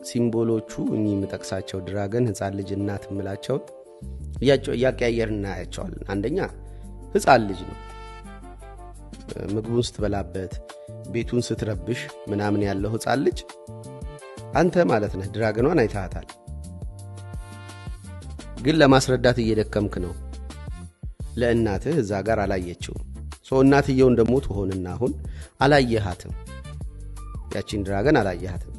ሲምቦሎቹ እኚ መጠቅሳቸው ድራገን ህፃን ልጅ እናት ምላቸው ያቀያየርና ያያቸዋለን አንደኛ ህፃን ልጅ ነው ምግቡን ስትበላበት ቤቱን ስትረብሽ ምናምን ያለው ህፃን ልጅ አንተ ማለት ነህ ድራገኗን አይታታል ግን ለማስረዳት እየደከምክ ነው ለእናትህ እዛ ጋር አላየችው እናትየው እንደሞት ሆነና አሁን አላየሃትም ያቺን ድራገን አላየሃትም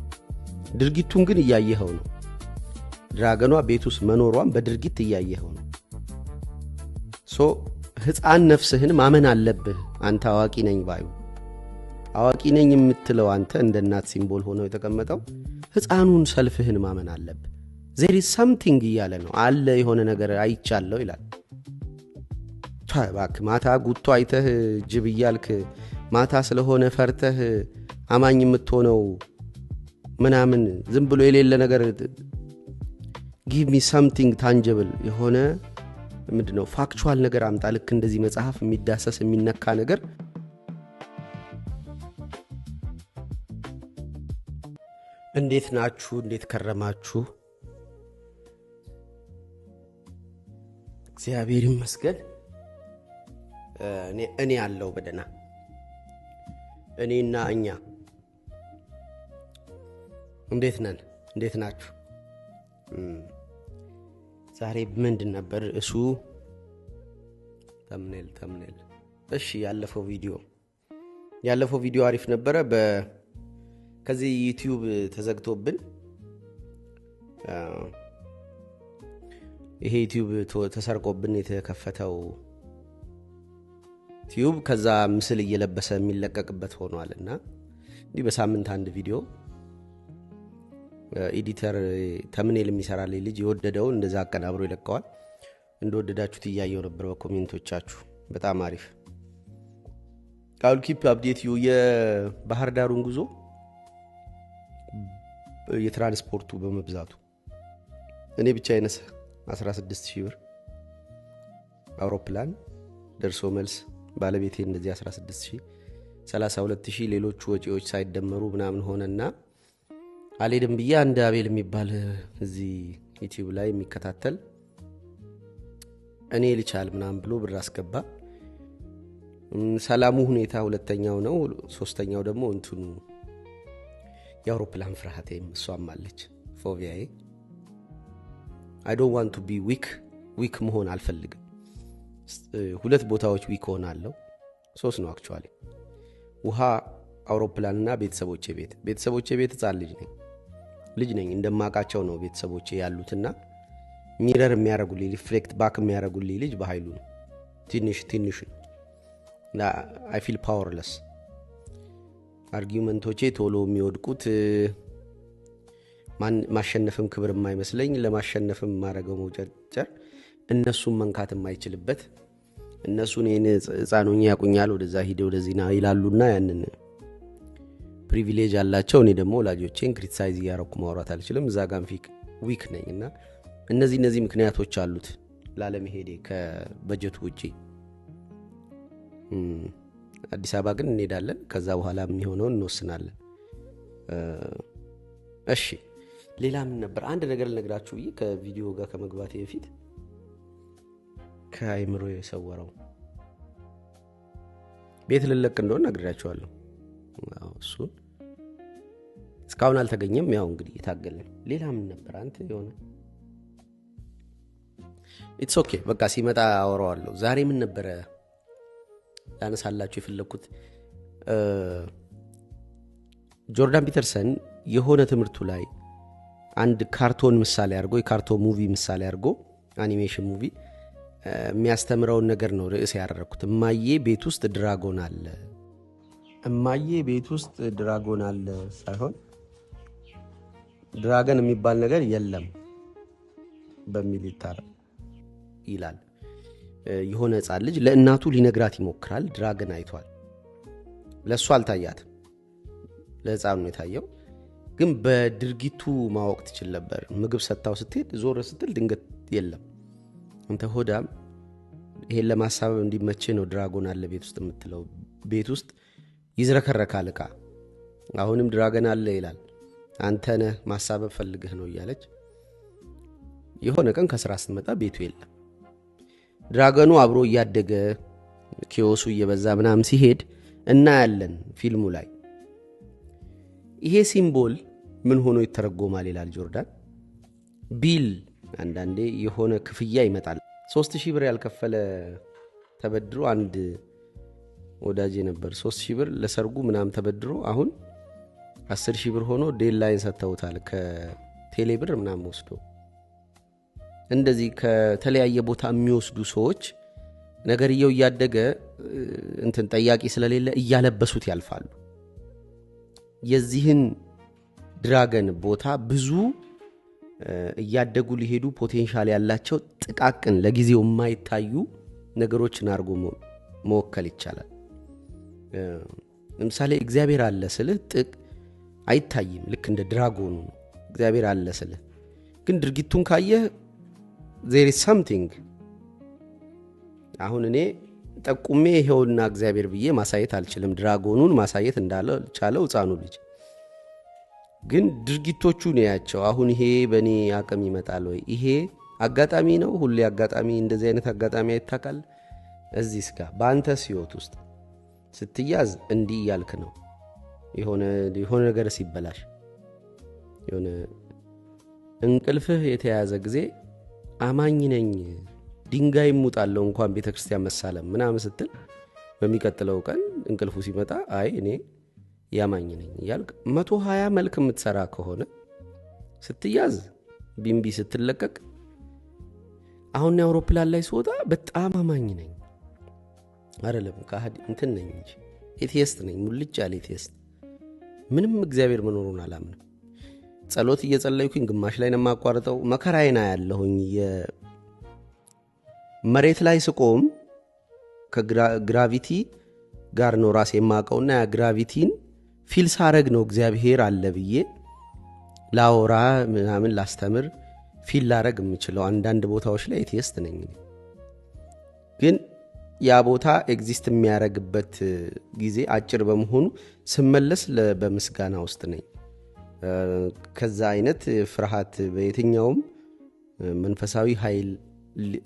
ድርጊቱን ግን እያየኸው ነው ድራገኗ ቤት ውስጥ መኖሯን በድርጊት እያየኸው ነው ህፃን ነፍስህን ማመን አለብህ አንተ አዋቂ ነኝ ባዩ አዋቂ ነኝ የምትለው አንተ እንደ እናት ሲምቦል ሆኖ የተቀመጠው ህፃኑን ሰልፍህን ማመን አለብህ there is something እያለ ነው አለ የሆነ ነገር አይቻለው ይላል ታባክ ማታ ጉቶ አይተህ ጅብ ይያልክ ማታ ስለሆነ ፈርተህ አማኝ የምትሆነው ምናምን ዝም ብሎ የሌለ ነገር give me something tangible የሆነ ምንድነው ፋክቹዋል ነገር አምጣ ልክ እንደዚህ መጽሐፍ የሚዳሰስ የሚነካ ነገር እንዴት ናችሁ እንዴት ከረማችሁ እግዚአብሔር ይመስገን እኔ ያለው በደና እኔና እኛ እንዴት ነን እንዴት ናችሁ ዛሬ ምንድን ነበር እሱ ተምኔል እሺ ያለፈው ቪዲዮ አሪፍ ነበረ ከዚህ ዩቲዩብ ተዘግቶብን ይሄ ዩቲዩብ ተሰርቆብን የተከፈተው ዩቲዩብ ከዛ ምስል እየለበሰ የሚለቀቅበት ሆኗልና እንዲህ በሳምንት አንድ ቪዲዮ ኤዲተር ተምኔል የሚሰራልኝ ልጅ የወደደው እንደዛ አቀናብሮ ይለቀዋል እንደወደዳችሁት እያየው ነበር በኮሜንቶቻችሁ በጣም አሪፍ I'll keep update you የባህር ዳሩን ጉዞ የትራንስፖርቱ በመብዛቱ እኔ ብቻ አይነስ 16000 ብር አውሮፕላን ደርሶ መልስ ባለቤቴ እንደዚህ 16000 32000 ሌሎች ወጪዎች ሳይደመሩ ምናምን ሆነና አልሄድም ብዬ አንድ አቤል የሚባል እዚህ ዩቲዩብ ላይ የሚከታተል እኔ ልቻል ምናምን ብሎ ብር አስገባ ሰላሙ ሁኔታ ሁለተኛው ነው ሶስተኛው ደግሞ እንትኑ የአውሮፕላን ፍርሃቴ እሷም አለች ፎቢያዬ I don't want to be weak መሆን አልፈልግም ሁለት ቦታዎች ዊክ ሆናለሁ ሶስት ነው አክቹአሊ ውሃ አውሮፕላንና ቤተሰቦቼ ቤት ህፃን ልጅ ነኝ እንደማቃቸው ነው ቤተሰቦቼ ያሉትና ሚረር የሚያረጉልኝ ሪፍሌክት ባክ የሚያረጉልኝ ልጅ በኃይሉ ነው ትንሽ እና I feel powerless አርጊውመንቶቼ ቶሎ የሚወድቁት ማሸነፍም ክብር የማይመስለኝ ለማሸነፍም ማረገው መውጨርጨር እነሱን መንካት የማይችልበት እነሱን ህፃኑኝ ያቁኛል ወደዛ ሂደ ወደዚህና ይላሉና ያንን ፕሪቪሌጅ አላቸው እኔ ደግሞ ወላጆቼን ክሪቲሳይዝ ያረኩ ማውራት አልችልም እዛ ጋር ዊክ ነኝና እነዚህ ምክንያቶች አሉት ላለመሄዴ ከበጀቱ ውጪ አዲስ አበባ ግን እንሄዳለን ከዛ በኋላ የሚሆነው እንወስናለን እሺ ሌላ ምን ነበር አንድ ነገር ልነግራችሁ ብዬ ከቪዲዮ ጋር ከመግባቴ በፊት ከአይምሮ የሰወረው ቤት ልለቅ እንደሆነ ነግራችኋለሁ እሱን እስካሁን አልተገኘም ያው እንግዲህ የታገልን ሌላ ምን ነበር አንተ የሆነ it's okay በቃ ሲመጣ አወራዋለሁ ዛሬ ምን ነበር ላነሳላችሁ የፈለኩት ጆርዳን ፒተርሰን የሆነ ትምርቱ ላይ አንድ ካርቶን ምሳሌ አድርጎ የካርቶን ሙቪ ምሳሌ አድርጎ አኒሜሽን ሙቪ የሚያስተምረው ነገር ነው ርዕስ ያደረኩት እማዬ ቤት ውስጥ ድራጎን አለ ሳይሆን ድራገን የሚባል ነገር የለም በሚል ይላል የሆነ ህፃን ልጅ ለእናቱ ሊነግራት ይሞክራል ድራገን አይቷል ለሱ አልታያት ለህፃኑ ነው የታየው ግን በድርጊቱ ማወቅ ትችል ነበር ምግብ ሰጣው ስትሄድ ዞር ስትል ድንገት የለም አንተ ሆዳም ይሄን ለማሳበብ እንዲመቼ ነው ድራጎን አለ ቤት ውስጥ የምትለው ቤት ውስጥ ይዝረከረካል ዕቃ አሁንም ድራገን አለ ይላል አንተ ነህ ማሳበብ ፈልገህ ነው እያለች የሆነ ቀን ከስራ ስትመጣ ቤቱ የለም። ድራገኑ አብሮ እያደገ ኪዮሱ እየበዛ ምናምን ሲሄድ እናያለን ፊልሙ ላይ። ይሄ ሲምቦል ምን ሆኖ ይተረጎማል ይላል ጆርዳን። ቢል አንዳንዴ የሆነ ክፍያ ይመጣል። 3000 ብር ያልከፈለ ተበድሮ አንድ ወዳጄ ነበር 3000 ብር ለሰርጉ ምናምን ተበድሮ አሁን 10000 ብር ሆኖ ዴድላይን ሰጥተውታል ከቴሌ ብር ምናምን ወስዶ። እንደዚህ ከተለያየ ቦታ የሚወስዱ ሰዎች ነገርየው እያደገ እንትን ጠያቂ ስለሌለ እያለበሱት ያልፋሉ። የዚህን ድራገን ቦታ ብዙ እያደጉ ሊሄዱ ፖቴንሻል ያላቸው ጥቃቅን ለጊዜው የማይታዩ ነገሮችን አድርጎ መወከል ይቻላል። ለምሳሌ እግዚአብሔር አለ ስልህ አይታይም። ልክ እንደ ድራጎኑ እግዚአብሔር አለ ስልህ ግን ድርጊቱን ካየህ there is something። አሁን እኔ ጠቁሜ ይሄውና እግዚአብሔር ብዬ ማሳየት አልችልም። ድራጎኑን ማሳየት እንዳልቻለው ሕፃኑ ልጅ ግን ድርጊቶቹ ነው ያቸው። አሁን ይሄ በእኔ አቅም ይመጣል ወይ? ይሄ አጋጣሚ ነው? ሁሌ አጋጣሚ እንደዚህ አይነት አጋጣሚ አይታካል? እዚህ እስጋ በአንተስ ህይወት ውስጥ ስትያዝ እንዲህ ያልክ ነው። የሆነ ነገር ሲበላሽ የሆነ እንቅልፍህ የተያዘ ጊዜ አማኝ ነኝ ድንጋይ ሙጣለው እንኳን ቤተክርስቲያን መሳለም ምናምን ስትል በሚቀጥለው ቀን እንቅልፉ ሲመጣ አይ እኔ ያማኝ ነኝ ያልክ 120 መልክ የምትሰራ ከሆነ ስትያዝ ቢምቢ ስትለቀቅ አሁን አውሮፕላን ላይ ስወጣ በጣም አማኝ ነኝ አይደለም ካህዲ እንትን ነኝ እንጂ ኤቲስት ነኝ ሙልጭ ያለ ኤቲስት ምንም እግዚአብሔር መኖሩን አላምንም። ጸሎት እየጸለይኩኝ ግማሽ ላይ ነው ማቋርጠው። መከራዬና ያለሁኝ መሬት ላይ ስቆም ከግራቪቲ ጋር ነው ራሴ የማቀውና ያ ግራቪቲን ፊል ሳረግ ነው እግዚአብሔር አለ ብዬ ላወራ ምናምን ላስተምር ፊል ላረግ የምችለው። አንዳንድ ቦታዎች ላይ ኤቲስት ነኝ ግን ያ ቦታ ኤግዚስት የሚያረግበት ጊዜ አጭር በመሆኑ ስመለስ በምስጋና ውስጥ ነኝ። ከዛ አይነት ፍርሃት በየትኛውም መንፈሳዊ ኃይል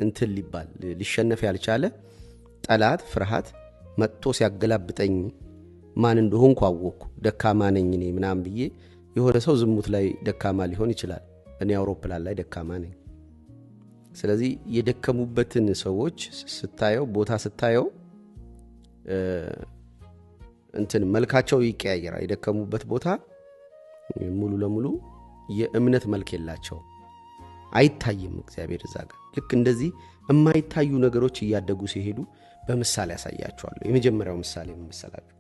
እንትን ሊባል ሊሸነፍ ያልቻለ ጠላት ፍርሃት መጥቶ ሲያገላብጠኝ ማን እንደሆንኩ አወቅኩ። ደካማ ነኝ እኔ ምናምን ብዬ የሆነ ሰው ዝሙት ላይ ደካማ ሊሆን ይችላል። እኔ አውሮፕላን ላይ ደካማ ነኝ። ስለዚህ የደከሙበትን ሰዎች ስታየው ቦታ ስታየው እንትን መልካቸው ይቀያየራል። የደከሙበት ቦታ ሙሉ ለሙሉ የእምነት መልክ የላቸው አይታይም እግዚአብሔር እዛ ጋር። ልክ እንደዚህ የማይታዩ ነገሮች እያደጉ ሲሄዱ በምሳሌ ያሳያቸዋል። የመጀመሪያው ምሳሌ መሰላችሁ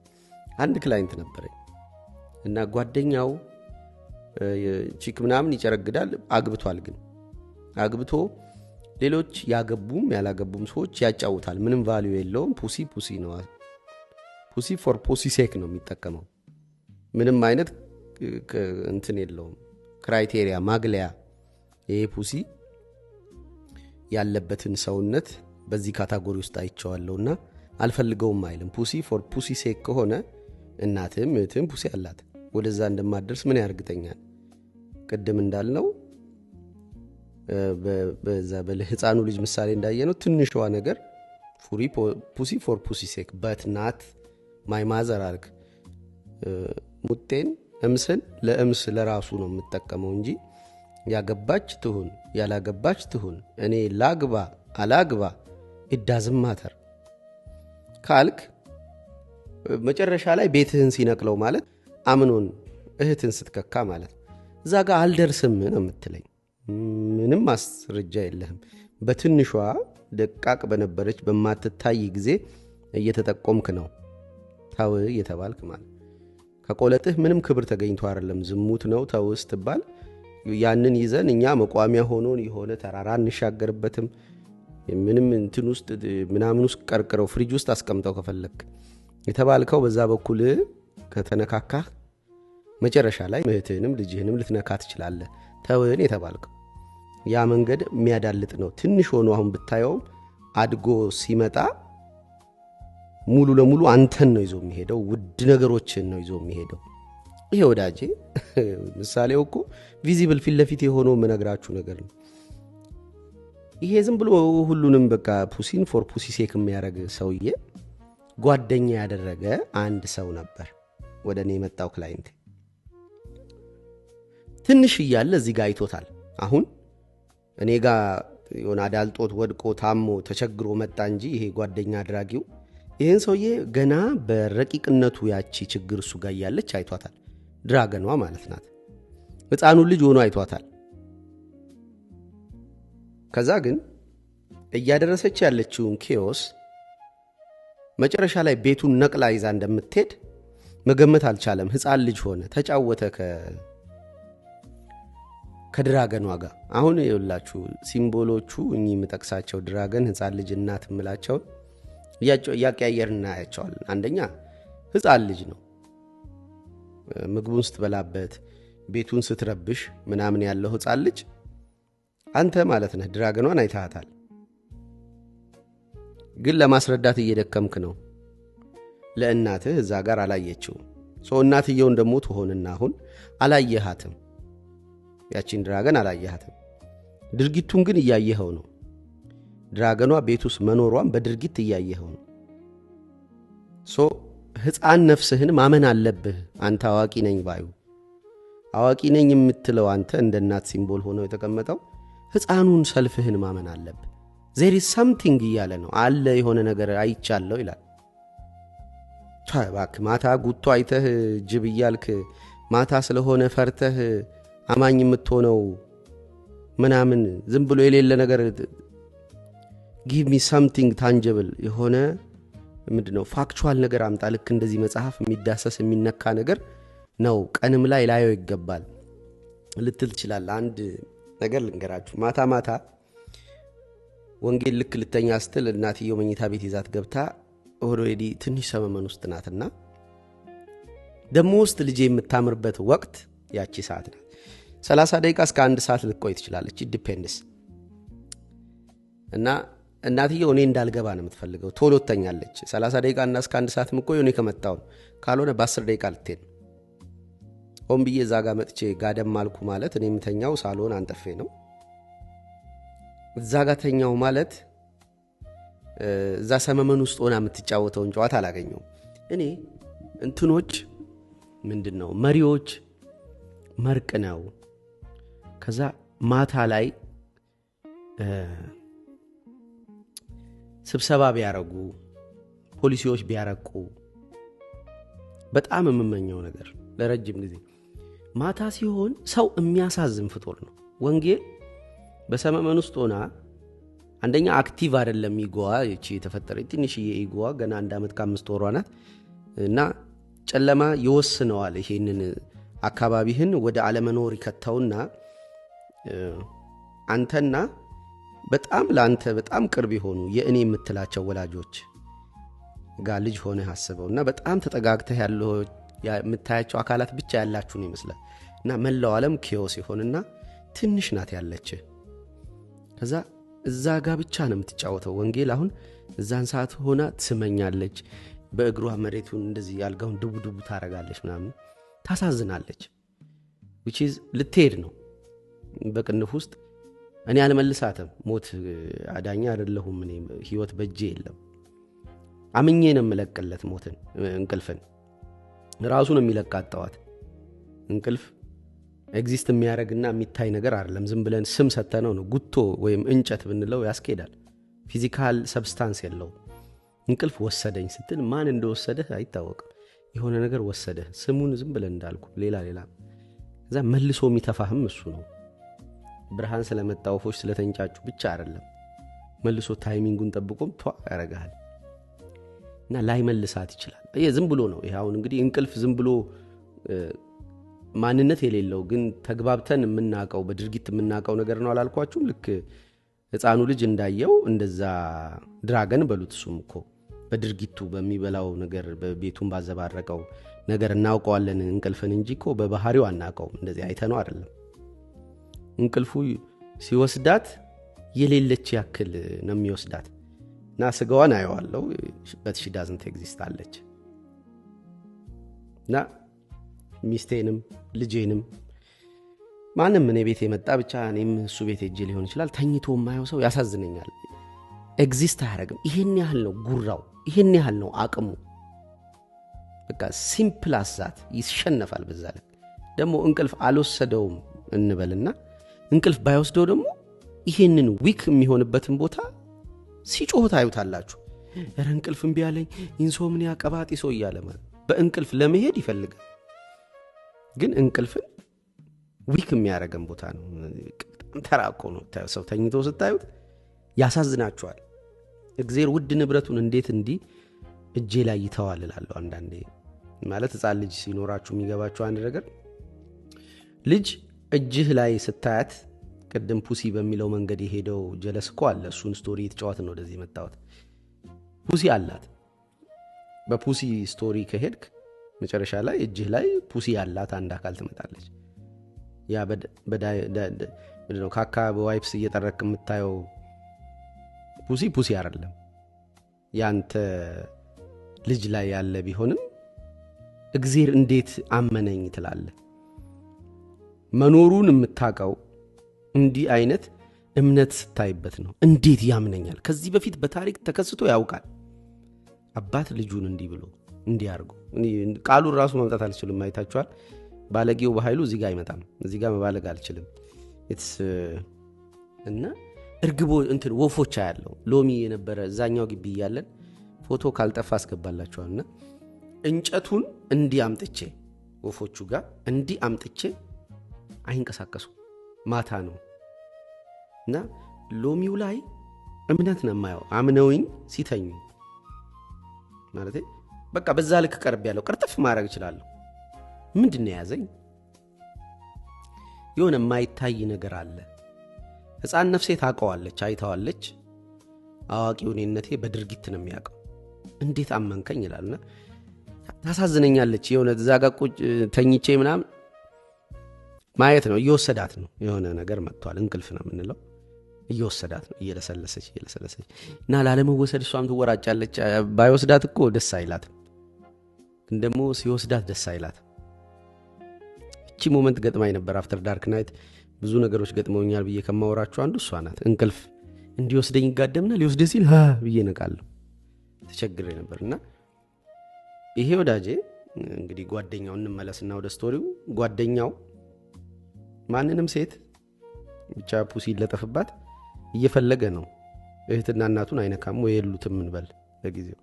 አንድ ክላይንት ነበረኝ እና ጓደኛው ቺክ ምናምን ይጨረግዳል። አግብቷል። ግን አግብቶ ሌሎች ያገቡም ያላገቡም ሰዎች ያጫውታል። ምንም ቫልዩ የለውም። ፑሲ ነው። ፑሲ ፎር ፑሲ ሴክ ነው የሚጠቀመው። ምንም አይነት እንትን የለውም ክራይቴሪያ ማግለያ። ይሄ ፑሲ ያለበትን ሰውነት በዚህ ካታጎሪ ውስጥ አይቻለውና አልፈልገውም አይልም። ፑሲ ፎር ፑሲ ሴክ ከሆነ እናትም ፑሲ አላት። ወደዛ እንደማደርስ ምን ያርግተኛል? ቅድም እንዳልነው በዛ በህፃኑ ልጅ ምሳሌ እንዳየነው ትንሽዋ ነገር ፑሲ ፎር ፑሲ ሴክ በት ናት ማይ ማዘር አርክ ሙጤን እምስን ለእምስ ለራሱ ነው የምትጠቀመው እንጂ ያገባች ትሁን ያላገባች ትሁን እኔ ላግባ አላግባ it ማተር ካልክ መጨረሻ ላይ ቤትህን ሲነቅለው ማለት አምኖን እህትን ስትከካ ማለት እዛ ጋር አልደርስም ነው የምትለኝ። ምንም ማስረጃ የለህም። በትንሿ ደቃቅ በነበረች በማትታይ ጊዜ እየተጠቆምክ ነው ታው እየተባልክ ማለት ከቆለጥህ ምንም ክብር ተገኝቶ አይደለም ዝሙት ነው ታውስ ትባል። ያንን ይዘን እኛ መቋሚያ ሆኖን የሆነ ተራራ እንሻገርበትም ምንም እንትን ውስጥ ምናምን ውስጥ ቀርቅረው ፍሪጅ ውስጥ አስቀምጠው ከፈለክ የተባልከው በዛ በኩል ከተነካካ መጨረሻ ላይ እህትህንም ልጅህንም ልትነካ ትችላለህ። ተወን የተባልከው ያ መንገድ የሚያዳልጥ ነው። ትንሽ ሆኖ አሁን ብታየው አድጎ ሲመጣ ሙሉ ለሙሉ አንተን ነው ይዞ የሚሄደው። ውድ ነገሮችን ነው ይዞ የሚሄደው። ይሄ ወዳጄ ምሳሌው እኮ ቪዚብል ፊት ለፊት የሆነው ምነግራችሁ ነገር ነው። ይሄ ዝም ብሎ ሁሉንም በቃ ፑሲን ፎር ፑሲ ሴክ የሚያደርግ ሰውዬ ጓደኛ ያደረገ አንድ ሰው ነበር ወደ እኔ የመጣው ክላይንት። ትንሽ እያለ እዚህ ጋር አይቶታል። አሁን እኔ ጋር የሆነ አዳልጦት ወድቆ ታሞ ተቸግሮ መጣ እንጂ ይሄ ጓደኛ አድራጊው ይህን ሰውዬ ገና በረቂቅነቱ ያቺ ችግር እሱ ጋር ያለች አይቷታል። ድራገኗ ማለት ናት። ሕፃኑ ልጅ ሆኖ አይቷታል። ከዛ ግን እያደረሰች ያለችውን ኬዎስ መጨረሻ ላይ ቤቱን ነቅላ ይዛ እንደምትሄድ መገመት አልቻለም። ሕፃን ልጅ ሆነ፣ ተጫወተ ከድራገኗ ጋር። አሁን ይኸውላችሁ ሲምቦሎቹ እኚህ የምጠቅሳቸው ድራገን፣ ሕፃን ልጅ፣ እናት የምላቸው እያቀያየርን እናያቸዋለን። አንደኛ ሕፃን ልጅ ነው። ምግቡን ስትበላበት ቤቱን ስትረብሽ ምናምን ያለው ሕፃን ልጅ አንተ ማለት ነህ። ድራገኗን አይታታል፣ ግን ለማስረዳት እየደከምክ ነው። ለእናትህ እዛ ጋር አላየችው። እናትየውን ደግሞ ትሆንና አሁን አላየሃትም፣ ያቺን ድራገን አላየሃትም። ድርጊቱን ግን እያየኸው ነው። ድራገኗ ቤት ውስጥ መኖሯን በድርጊት እያየኸው ነው። ሕፃን ነፍስህን ማመን አለብህ። አንተ አዋቂ ነኝ ባዩ አዋቂ ነኝ የምትለው አንተ እንደ እናት ሲምቦል ሆነው የተቀመጠው ሕፃኑን ሰልፍህን ማመን አለብህ። there is something እያለ ነው አለ የሆነ ነገር አይቻለው ይላል። ታባክ ማታ ጉቶ አይተህ ጅብ እያልክ ማታ ስለሆነ ፈርተህ አማኝ የምትሆነው ምናምን ዝም ብሎ የሌለ ነገር give me something tangible የሆነ ምንድነው ፋክቹዋል ነገር አምጣ። ልክ እንደዚህ መጽሐፍ የሚዳሰስ የሚነካ ነገር ነው ቀንም ላይ ላየው ይገባል ልትል ይችላል። አንድ ነገር ልንገራችሁ። ማታ ማታ ወንጌል ልክ ልተኛ ስትል እናትየው መኝታ ቤት ይዛት ገብታ ኦሬዲ ትንሽ ሰመመን ውስጥ ናትና ደሞ ውስጥ ልጄ የምታምርበት ወቅት ያቺ ሰዓት ናት። 30 ደቂቃ እስከ 1 ሰዓት ልትቆይ ትችላለች። ዲፔንድስ እና እናትየው እኔ እንዳልገባ ነው የምትፈልገው። ቶሎ ተኛለች። 30 ደቂቃ እና እስከ 1 ሰዓት ምቆይ እኔ ከመጣው ካልሆነ በ10 ደቂቃ ልትሄድ ነው። ሆን ብዬ እዛ ጋር መጥቼ ጋደም ማልኩ ማለት እኔ የምተኛው ሳሎን አንጠፌ ነው። እዛ ጋር ተኛው ማለት እዛ ሰመመን ውስጥ ሆና የምትጫወተውን ጨዋታ አላገኘው። እኔ እንትኖች ምንድነው መሪዎች መርቅ ነው። ከዛ ማታ ላይ ስብሰባ ቢያረጉ ፖሊሲዎች ቢያረቁ በጣም የምመኘው ነገር ለረጅም ጊዜ ማታ ሲሆን ሰው የሚያሳዝን ፍጡር ነው። ወንጌል በሰመመን ውስጥ ሆና አንደኛ አክቲቭ አይደለም። ኢጎዋ እቺ የተፈጠረች ትንሽዬ ኢጎዋ ገና 1 ዓመት ከ5 ወሯ ናት እና ጨለማ ይወስነዋል። ይሄንን አካባቢህን ወደ አለመኖር ይከተውና አንተና በጣም ላንተ በጣም ቅርብ የሆኑ የእኔ የምትላቸው ወላጆች ጋር ልጅ ሆነ አስበውና በጣም ተጠጋግተህ ያለው የምታያቸው አካላት ብቻ ያላችሁ ነው ይመስላል እና መላው ዓለም ኪዮስ ይሆንና ትንሽ ናት ያለች። ከዛ እዛ ጋር ብቻ ነው የምትጫወተው። ወንጌል አሁን እዛን ሰዓት ሆና ትስመኛለች። በእግሯ መሬቱን እንደዚህ ያልጋውን ድቡድቡ ታረጋለች ምናምን ታሳዝናለች። which is ልትሄድ ነው በቅንፍ ውስጥ እኔ አልመልሳትም። ሞት አዳኛ አይደለሁም። እኔ ህይወት በእጄ የለም። አምኜ ነው የምለቅለት ሞትን እንቅልፍን ራሱ ነው የሚለቃጣዋት። እንቅልፍ ኤግዚስት የሚያደርግና የሚታይ ነገር አይደለም። ዝም ብለን ስም ሰተነው ነው ጉቶ ወይም እንጨት ብንለው ያስኬዳል። ፊዚካል ሰብስታንስ የለው። እንቅልፍ ወሰደኝ ስትል ማን እንደወሰደህ አይታወቅም። የሆነ ነገር ወሰደህ ስሙን ዝም ብለን እንዳልኩ ሌላ ከዛ መልሶ የሚተፋህም እሱ ነው። ብርሃን ስለመጣው ፎሽ ስለተንጫጩ ብቻ አይደለም መልሶ ታይሚንጉን ጠብቆም ያረጋል እና ላይ መልሳት ይችላል። ዝም ብሎ ነው ይሄ። አሁን እንግዲህ እንቅልፍ ዝም ብሎ ማንነት የሌለው ግን ተግባብተን የምናቀው በድርጊት የምናቀው ነገር ነው አላልኳችሁም? ልክ ሕፃኑ ልጅ እንዳየው እንደዛ ድራገን በሉት እሱም እኮ በድርጊቱ በሚበላው ነገር በቤቱን ባዘባረቀው ነገር እናውቀዋለን እንቅልፍን እንጂ እኮ በባህሪው አናውቀውም። እንደዚህ አይተነው አይደለም። እንቅልፉ ሲወስዳት የሌለች ያክል ነው የሚወስዳት እና ስጋዋን አየዋለሁ but she doesn't exist አለች እና ሚስቴንም ልጄንም ማንም እኔ ቤት የመጣ ብቻ እኔም እሱ ቤት ሄጄ ሊሆን ይችላል ተኝቶ የማየው ሰው ያሳዝነኛል። ኤግዚስት አያደርግም። ይሄን ያህል ነው ጉራው፣ ይሄን ያህል ነው አቅሙ። በቃ ሲምፕል አዛት ይሸነፋል። በዛ ላይ ደግሞ እንቅልፍ አልወሰደውም እንበልና እንቅልፍ ባይወስደው ደግሞ ይሄንን ዊክ የሚሆንበትን ቦታ ሲጮህ ታዩታላችሁ። ኧረ እንቅልፍ እምቢ አለኝ ኢንሶምኒያ ቀባጢ ሰው እያለ ማለት በእንቅልፍ ለመሄድ ይፈልጋል። ግን እንቅልፍን ዊክ የሚያደርገን ቦታ ነው። ተራቆ ነው ሰው ተኝቶ ስታዩት ያሳዝናችኋል። እግዚአብሔር ውድ ንብረቱን እንዴት እንዲህ እጄ ላይ ይተዋል እላለሁ አንዳንዴ። ማለት ሕፃን ልጅ ሲኖራችሁ የሚገባችሁ አንድ ነገር ልጅ እጅህ ላይ ስታያት ቅድም ፑሲ በሚለው መንገድ የሄደው ጀለስ እኮ አለ። እሱን ስቶሪ የተጫወት ነው ወደዚህ መጣሁት። ፑሲ አላት። በፑሲ ስቶሪ ከሄድክ መጨረሻ ላይ እጅህ ላይ ፑሲ ያላት አንድ አካል ትመጣለች። ያ ምንድነው ካካ በዋይፕስ እየጠረክ የምታየው ፑሲ አይደለም። ያንተ ልጅ ላይ ያለ ቢሆንም እግዚአብሔር እንዴት አመነኝ ትላለህ። መኖሩን የምታውቀው እንዲህ አይነት እምነት ስታይበት ነው። እንዴት ያምነኛል? ከዚህ በፊት በታሪክ ተከስቶ ያውቃል። አባት ልጁን እንዲህ ብሎ እንዲያርጉ ቃሉን ራሱ ማምጣት አልችልም። አይታችኋል። ባለጌው በኃይሉ እዚህ ጋር አይመጣም። እዚህ ጋር መባለግ አልችልም። እና እርግቦ እንትን ወፎች ያለው ሎሚ የነበረ እዛኛው ግቢ ያለን ፎቶ ካልጠፋ አስገባላችኋልና እንጨቱን እንዲህ አምጥቼ ወፎቹ ጋር እንዲህ አምጥቼ አይንቀሳቀሱ ማታ ነው እና ሎሚው ላይ እምነት ነው የማየው። አምነውኝ ሲተኙ ማለት በቃ በዛ ልክ ቀርብ ያለው ቅርጥፍ ማድረግ እችላለሁ። ምንድነው ያዘኝ? የሆነ የማይታይ ነገር አለ። ሕፃን ነፍሴ ታውቀዋለች፣ አይታዋለች። አዋቂው እኔነቴ በድርጊት ነው የሚያውቀው። እንዴት አመንከኝ ይላልና ታሳዝነኛለች። የሆነ እዛ ጋር ቁጭ ተኝቼ ምናምን ማየት ነው። እየወሰዳት ነው የሆነ ነገር መጥቷል። እንቅልፍ ነው የምንለው። እየወሰዳት ነው እየለሰለሰች እና ላለመወሰድ እሷም ትወራጫለች። ባይወስዳት እኮ ደስ አይላትም፣ ግን ደግሞ ሲወስዳት ደስ አይላትም። እቺ ሞመንት ገጥማኝ ነበር። አፍተር ዳርክ ናይት ብዙ ነገሮች ገጥመውኛል ብዬ ከማወራችሁ አንዱ እሷ ናት። እንቅልፍ እንዲወስደኝ ይጋደምና ሊወስደ ሲል ብዬ ነቃለሁ። ተቸግሬ ነበርና ይሄ ወዳጄ እንግዲህ ጓደኛው እንመለስና ወደ ስቶሪው። ጓደኛው ማንንም ሴት ብቻ ፑሲ ይለጠፍባት እየፈለገ ነው። እህትና እናቱን አይነካም ወይ የሉትም እንበል ለጊዜው።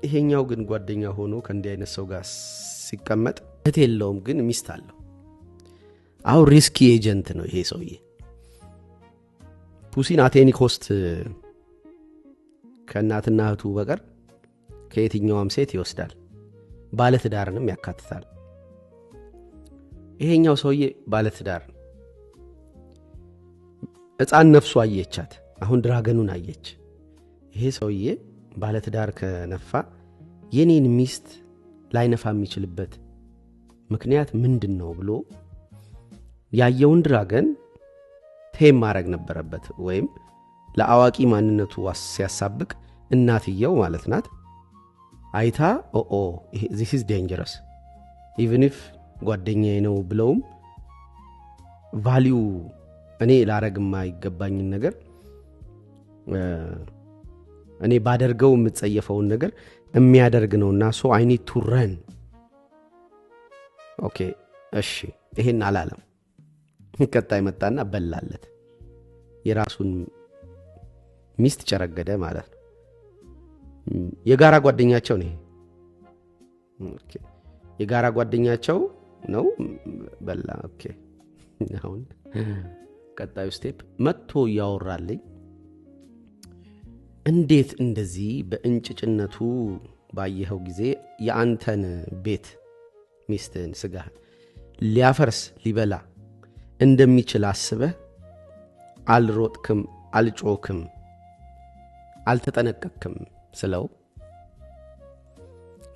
ይሄኛው ግን ጓደኛ ሆኖ ከእንዲህ አይነት ሰው ጋር ሲቀመጥ እህት የለውም፣ ግን ሚስት አለው። አሁን ሪስኪ ኤጀንት ነው ይሄ ሰውዬ። ፑሲን አቴኒ ኮስት ከእናትና እህቱ በቀር ከየትኛውም ሴት ይወስዳል። ባለትዳርንም ያካትታል። ይሄኛው ሰውዬ ባለትዳር ሕፃን ነፍሱ አየቻት። አሁን ድራገኑን አየች። ይሄ ሰውዬ ባለትዳር ከነፋ የኔን ሚስት ላይነፋ የሚችልበት ምክንያት ምንድን ነው ብሎ ያየውን ድራገን ቴም ማድረግ ነበረበት። ወይም ለአዋቂ ማንነቱ ሲያሳብቅ እናትየው ማለት ናት አይታ this is dangerous even if ጓደኛዬ ነው ብለውም ቫልዩ እኔ ላረግ የማይገባኝን ነገር እኔ ባደርገው የምጸየፈውን ነገር የሚያደርግ ነውና so I need to run። ኦኬ እሺ ይሄን አላለም። ቀጣይ መጣና በላለት። የራሱን ሚስት ጨረገደ ማለት ነው። የጋራ ጓደኛቸው ነው። ኦኬ የጋራ ጓደኛቸው ነው በላ። ኦኬ አሁን ቀጣዩ ስቴፕ መጥቶ ያወራልኝ እንዴት እንደዚህ በእንጭጭነቱ ባየኸው ጊዜ የአንተን ቤት ሚስትን ስጋ ሊያፈርስ ሊበላ እንደሚችል አስበህ አልሮጥክም፣ አልጮክም፣ አልተጠነቀቅክም ስለው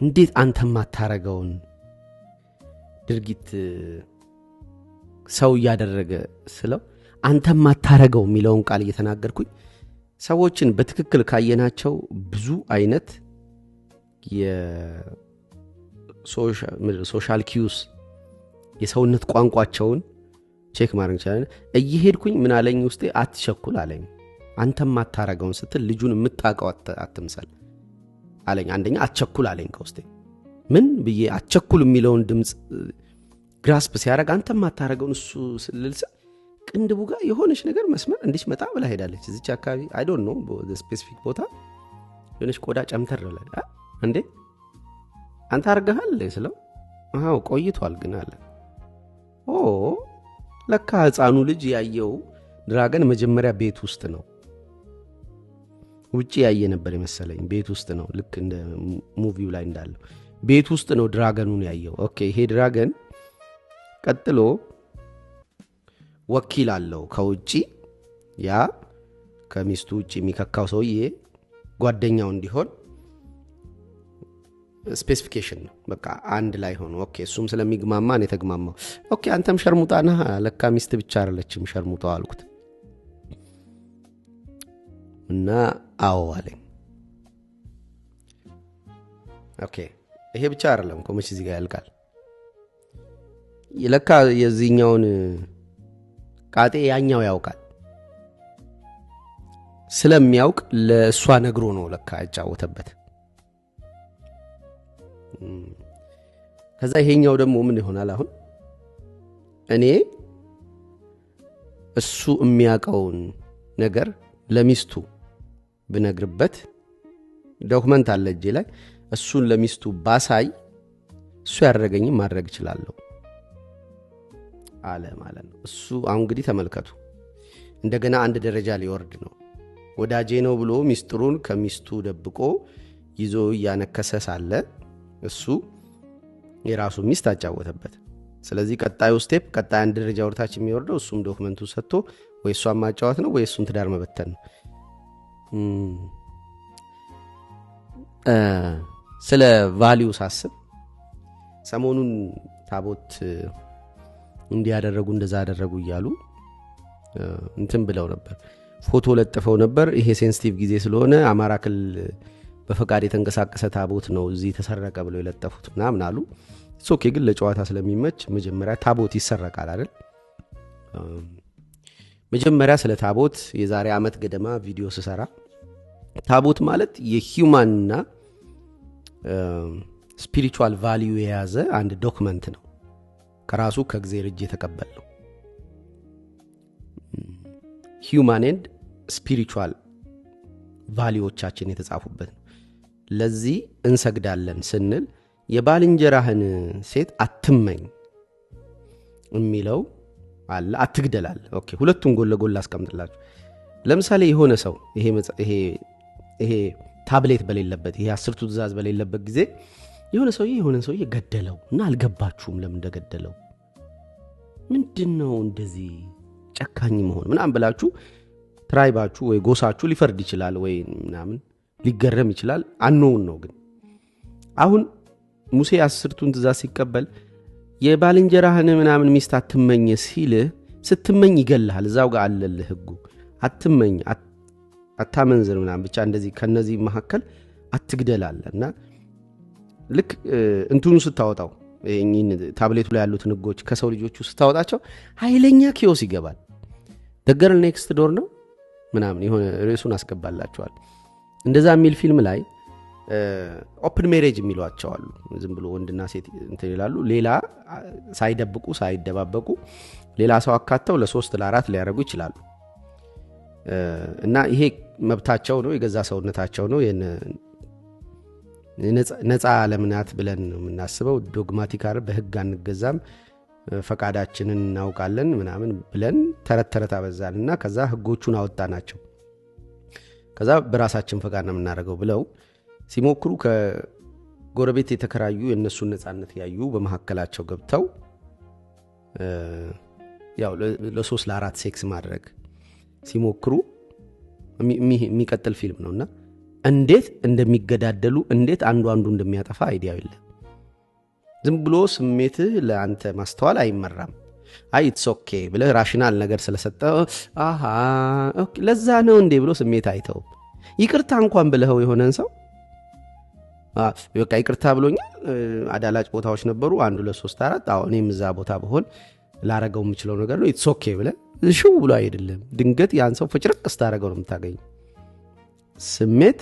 እንዴት አንተ ማታረገውን ድርጊት ሰው ያደረገ ስለው አንተ ማታረገው የሚለውን ቃል እየተናገርኩኝ ሰዎችን በትክክል ካየናቸው ብዙ አይነት ሶሻል ኪውስ የሰውነት ቋንቋቸውን ቼክ ማድረግ ይችላል። እየሄድኩኝ ምን አለኝ ውስጤ አትቸኩል አለኝ። አንተም አታረገውን ስትል ልጁን የምታውቀው አትምሰል አለኝ። አንደኛ አትቸኩል አለኝ ከውስጤ ምን ብዬ አትቸኩል የሚለውን ድምፅ ግራስፕ ሲያደርግ አንተም አታረገውን እሱ ስልልሰ ቅንድቡ ጋር የሆነች ነገር መስመር እንዲች መጣ ብላ ሄዳለች። እዚች አካባቢ አይ ዶንት ኖ ስፔሲፊክ ቦታ የሆነች ቆዳ ጨምተር ብላ እንዴ አንተ አርገሃል ስለው አዎ ቆይቷል ግን አለ። ለካ ህፃኑ ልጅ ያየው ድራገን መጀመሪያ ቤት ውስጥ ነው። ውጪ ያየ ነበር የመሰለኝ፣ ቤት ውስጥ ነው። ልክ እንደ ሙቪው ላይ እንዳለው ቤት ውስጥ ነው ድራገኑን ያየው። ኦኬ ይሄ ድራገን ቀጥሎ ወኪል አለው ከውጪ። ያ ከሚስቱ ውጪ የሚከካው ሰውዬ ጓደኛው እንዲሆን ስፔሲፊኬሽን ነው። በቃ አንድ ላይ ሆኖ ኦኬ እሱም ስለሚግማማ ነው የተግማማው። ኦኬ አንተም ሸርሙጣ ነህ ለካ ሚስት ብቻ አይደለችም ሸርሙጣው አልኩት እና አዎ አለኝ። ኦኬ ይሄ ብቻ አይደለም ኮመች እዚህ ጋር ያልቃል። ለካ የዚህኛውን ቃጤ ያኛው ያውቃል። ስለሚያውቅ ለሷ ነግሮ ነው ለካ ያጫወተበት። ከዛ ይሄኛው ደግሞ ምን ይሆናል አሁን እኔ እሱ የሚያውቀውን ነገር ለሚስቱ ብነግርበት ዶክመንት አለ እጄ ላይ እሱን ለሚስቱ ባሳይ እሱ ያደረገኝም ማድረግ ይችላለሁ አለ ማለት ነው። እሱ አሁን እንግዲህ ተመልከቱ እንደገና አንድ ደረጃ ሊወርድ ነው። ወዳጄ ነው ብሎ ሚስጥሩን ከሚስቱ ደብቆ ይዞ ያነከሰ ሳለ እሱ የራሱ ሚስት አጫወተበት። ስለዚህ ቀጣዩ ስቴፕ ቀጣይ አንድ ደረጃ ወርታች የሚወርደው እሱም ዶክመንቱ ሰጥቶ ወይ እሷን ማጫወት ነው ወይ እሱን ትዳር መበተን ነው። ስለ ቫልዩ ሳስብ ሰሞኑን ታቦት እንዲያደረጉ እንደዛ አደረጉ እያሉ እንትን ብለው ነበር፣ ፎቶ ለጥፈው ነበር። ይሄ ሴንሲቲቭ ጊዜ ስለሆነ አማራ ክልል በፈቃድ የተንቀሳቀሰ ታቦት ነው እዚህ ተሰረቀ ብለው የለጠፉት ምናምን አሉ። ኦኬ ግን ለጨዋታ ስለሚመች መጀመሪያ ታቦት ይሰረቃል አይደል? መጀመሪያ ስለ ታቦት የዛሬ ዓመት ገደማ ቪዲዮ ስሰራ ታቦት ማለት የሂውማንና ስፒሪቹዋል ቫልዩ የያዘ አንድ ዶክመንት ነው። ከራሱ ከእግዚአብሔር እጅ የተቀበለው ሂውማን ኤንድ ስፒሪቹዋል ቫልዩዎቻችን የተጻፉበት ነው። ለዚህ እንሰግዳለን ስንል የባልንጀራህን ሴት አትመኝ የሚለው አለ፣ አትግደላል። ኦኬ ሁለቱን ጎን ለጎን አስቀምጥላችሁ። ለምሳሌ የሆነ ሰው ይሄ ታብሌት በሌለበት ይሄ 10ቱ ትእዛዝ በሌለበት ጊዜ የሆነ ሰውዬ ገደለው እና አልገባችሁም ለምን እንደገደለው ምንድነው እንደዚህ ጨካኝ መሆን ምናምን ብላችሁ ትራይባችሁ ወይ ጎሳችሁ ሊፈርድ ይችላል ወይ ምናምን ሊገረም ይችላል። አንኖውን ነው ግን አሁን ሙሴ 10ቱን ትእዛዝ ሲቀበል የባልንጀራህን ምናምን ሚስት አትመኝ ሲልህ ስትመኝ ይገልሃል። እዛው ጋር አለልህ ህጉ። አትመኝ አታመንዝር ምናምን ብቻ እንደዚህ ከነዚህ መካከል አትግደላልና ልክ እንትኑ ስታወጣው እኚህን ታብሌቱ ላይ ያሉትን ህጎች ከሰው ልጆቹ ስታወጣቸው ኃይለኛ ኪዮስ ይገባል። The Girl Next Door ነው ምናምን የሆነ ርዕሱን አስገባላችኋል። እንደዛ የሚል ፊልም ላይ ኦፕን ሜሬጅ የሚሏቸው አሉ። ዝም ብሎ ወንድና ሴት እንትን ይላሉ። ሌላ ሳይደብቁ ሳይደባበቁ ሌላ ሰው አካተው ለ3 ለ4 ሊያረጉ ይችላሉ። እና ይሄ መብታቸው ነው፣ የገዛ ሰውነታቸው ነው። ነፃ ለምናት ብለን ነው የምናስበው። ዶግማቲክ አር በህግ አንገዛም ፈቃዳችንን እናውቃለን ምናምን ብለን ተረት አበዛንና ከዛ ህጎቹን አወጣናቸው። ከዛ በራሳችን ፈቃድ ነው የምናደርገው ብለው ሲሞክሩ ከጎረቤት የተከራዩ የነሱን ነፃነት ያዩ በመሐከላቸው ገብተው ያው ለ3 ለ4 ሴክስ ማድረግ ሲሞክሩ የሚቀጥል ፊልም ነውና እንዴት እንደሚገዳደሉ እንዴት አንዱ እንደሚያጠፋ አይዲያ የለም። ዝም ብሎ ስሜትህ ለአንተ ማስተዋል አይመራም። አይ ኢትስ ኦኬ ብለህ ራሽናል ነገር ስለሰጠው ኦኬ ለዛ ነው እንዴ ብሎ ስሜት አይተው ይቅርታ እንኳን ብለኸው የሆነን ሰው በቃ ይቅርታ ብሎኛል። አዳላጭ ቦታዎች ነበሩ 1 2 3 4 አሁን እኔም እዛ ቦታ በሆን ላረገው የምችለው ነገር ነው ኢትስ ኦኬ ብለህ ሽው ብሎ አይደለም ድንገት ያን ሰው ፍጭርቅ ስታረገው ነው የምታገኝ። ስሜት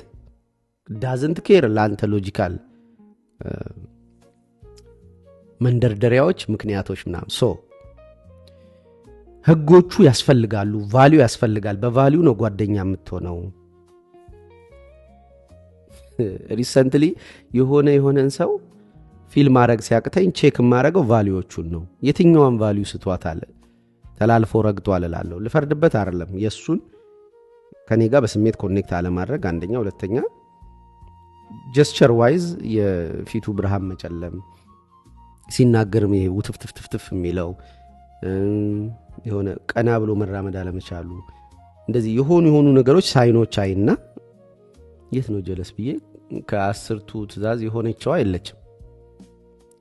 ዳዝንት ኬር ላንተ ሎጂካል መንደርደሪያዎች ምክንያቶች ምናምን ህጎቹ ያስፈልጋሉ። ቫልዩ ያስፈልጋል። በቫልዩ ነው ጓደኛ የምትሆነው። ሪሰንትሊ የሆነን ሰው ፊልም ማድረግ ሲያቅተኝ ቼክ ማድረገው ቫልዩዎቹን ነው። የትኛውን ቫልዩ ስትዋታለ ተላልፎ ረግጧል እላለሁ። ልፈርድበት አይደለም። የሱን ከኔ ጋር በስሜት ኮኔክት አለ ማድረግ አንደኛ፣ ሁለተኛ ጀስቸር ዋይዝ የፊቱ ብርሃን መጨለም ሲናገርም ይሄ ውትፍትፍትፍ የሚለው የሆነ ቀና ብሎ መራመድ አለመቻሉ እንደዚህ የሆኑ ነገሮች ሳይኖች አይና የት ነው ጀለስ ብዬ ከ10ቱ ትእዛዝ የሆነችው አይለችም።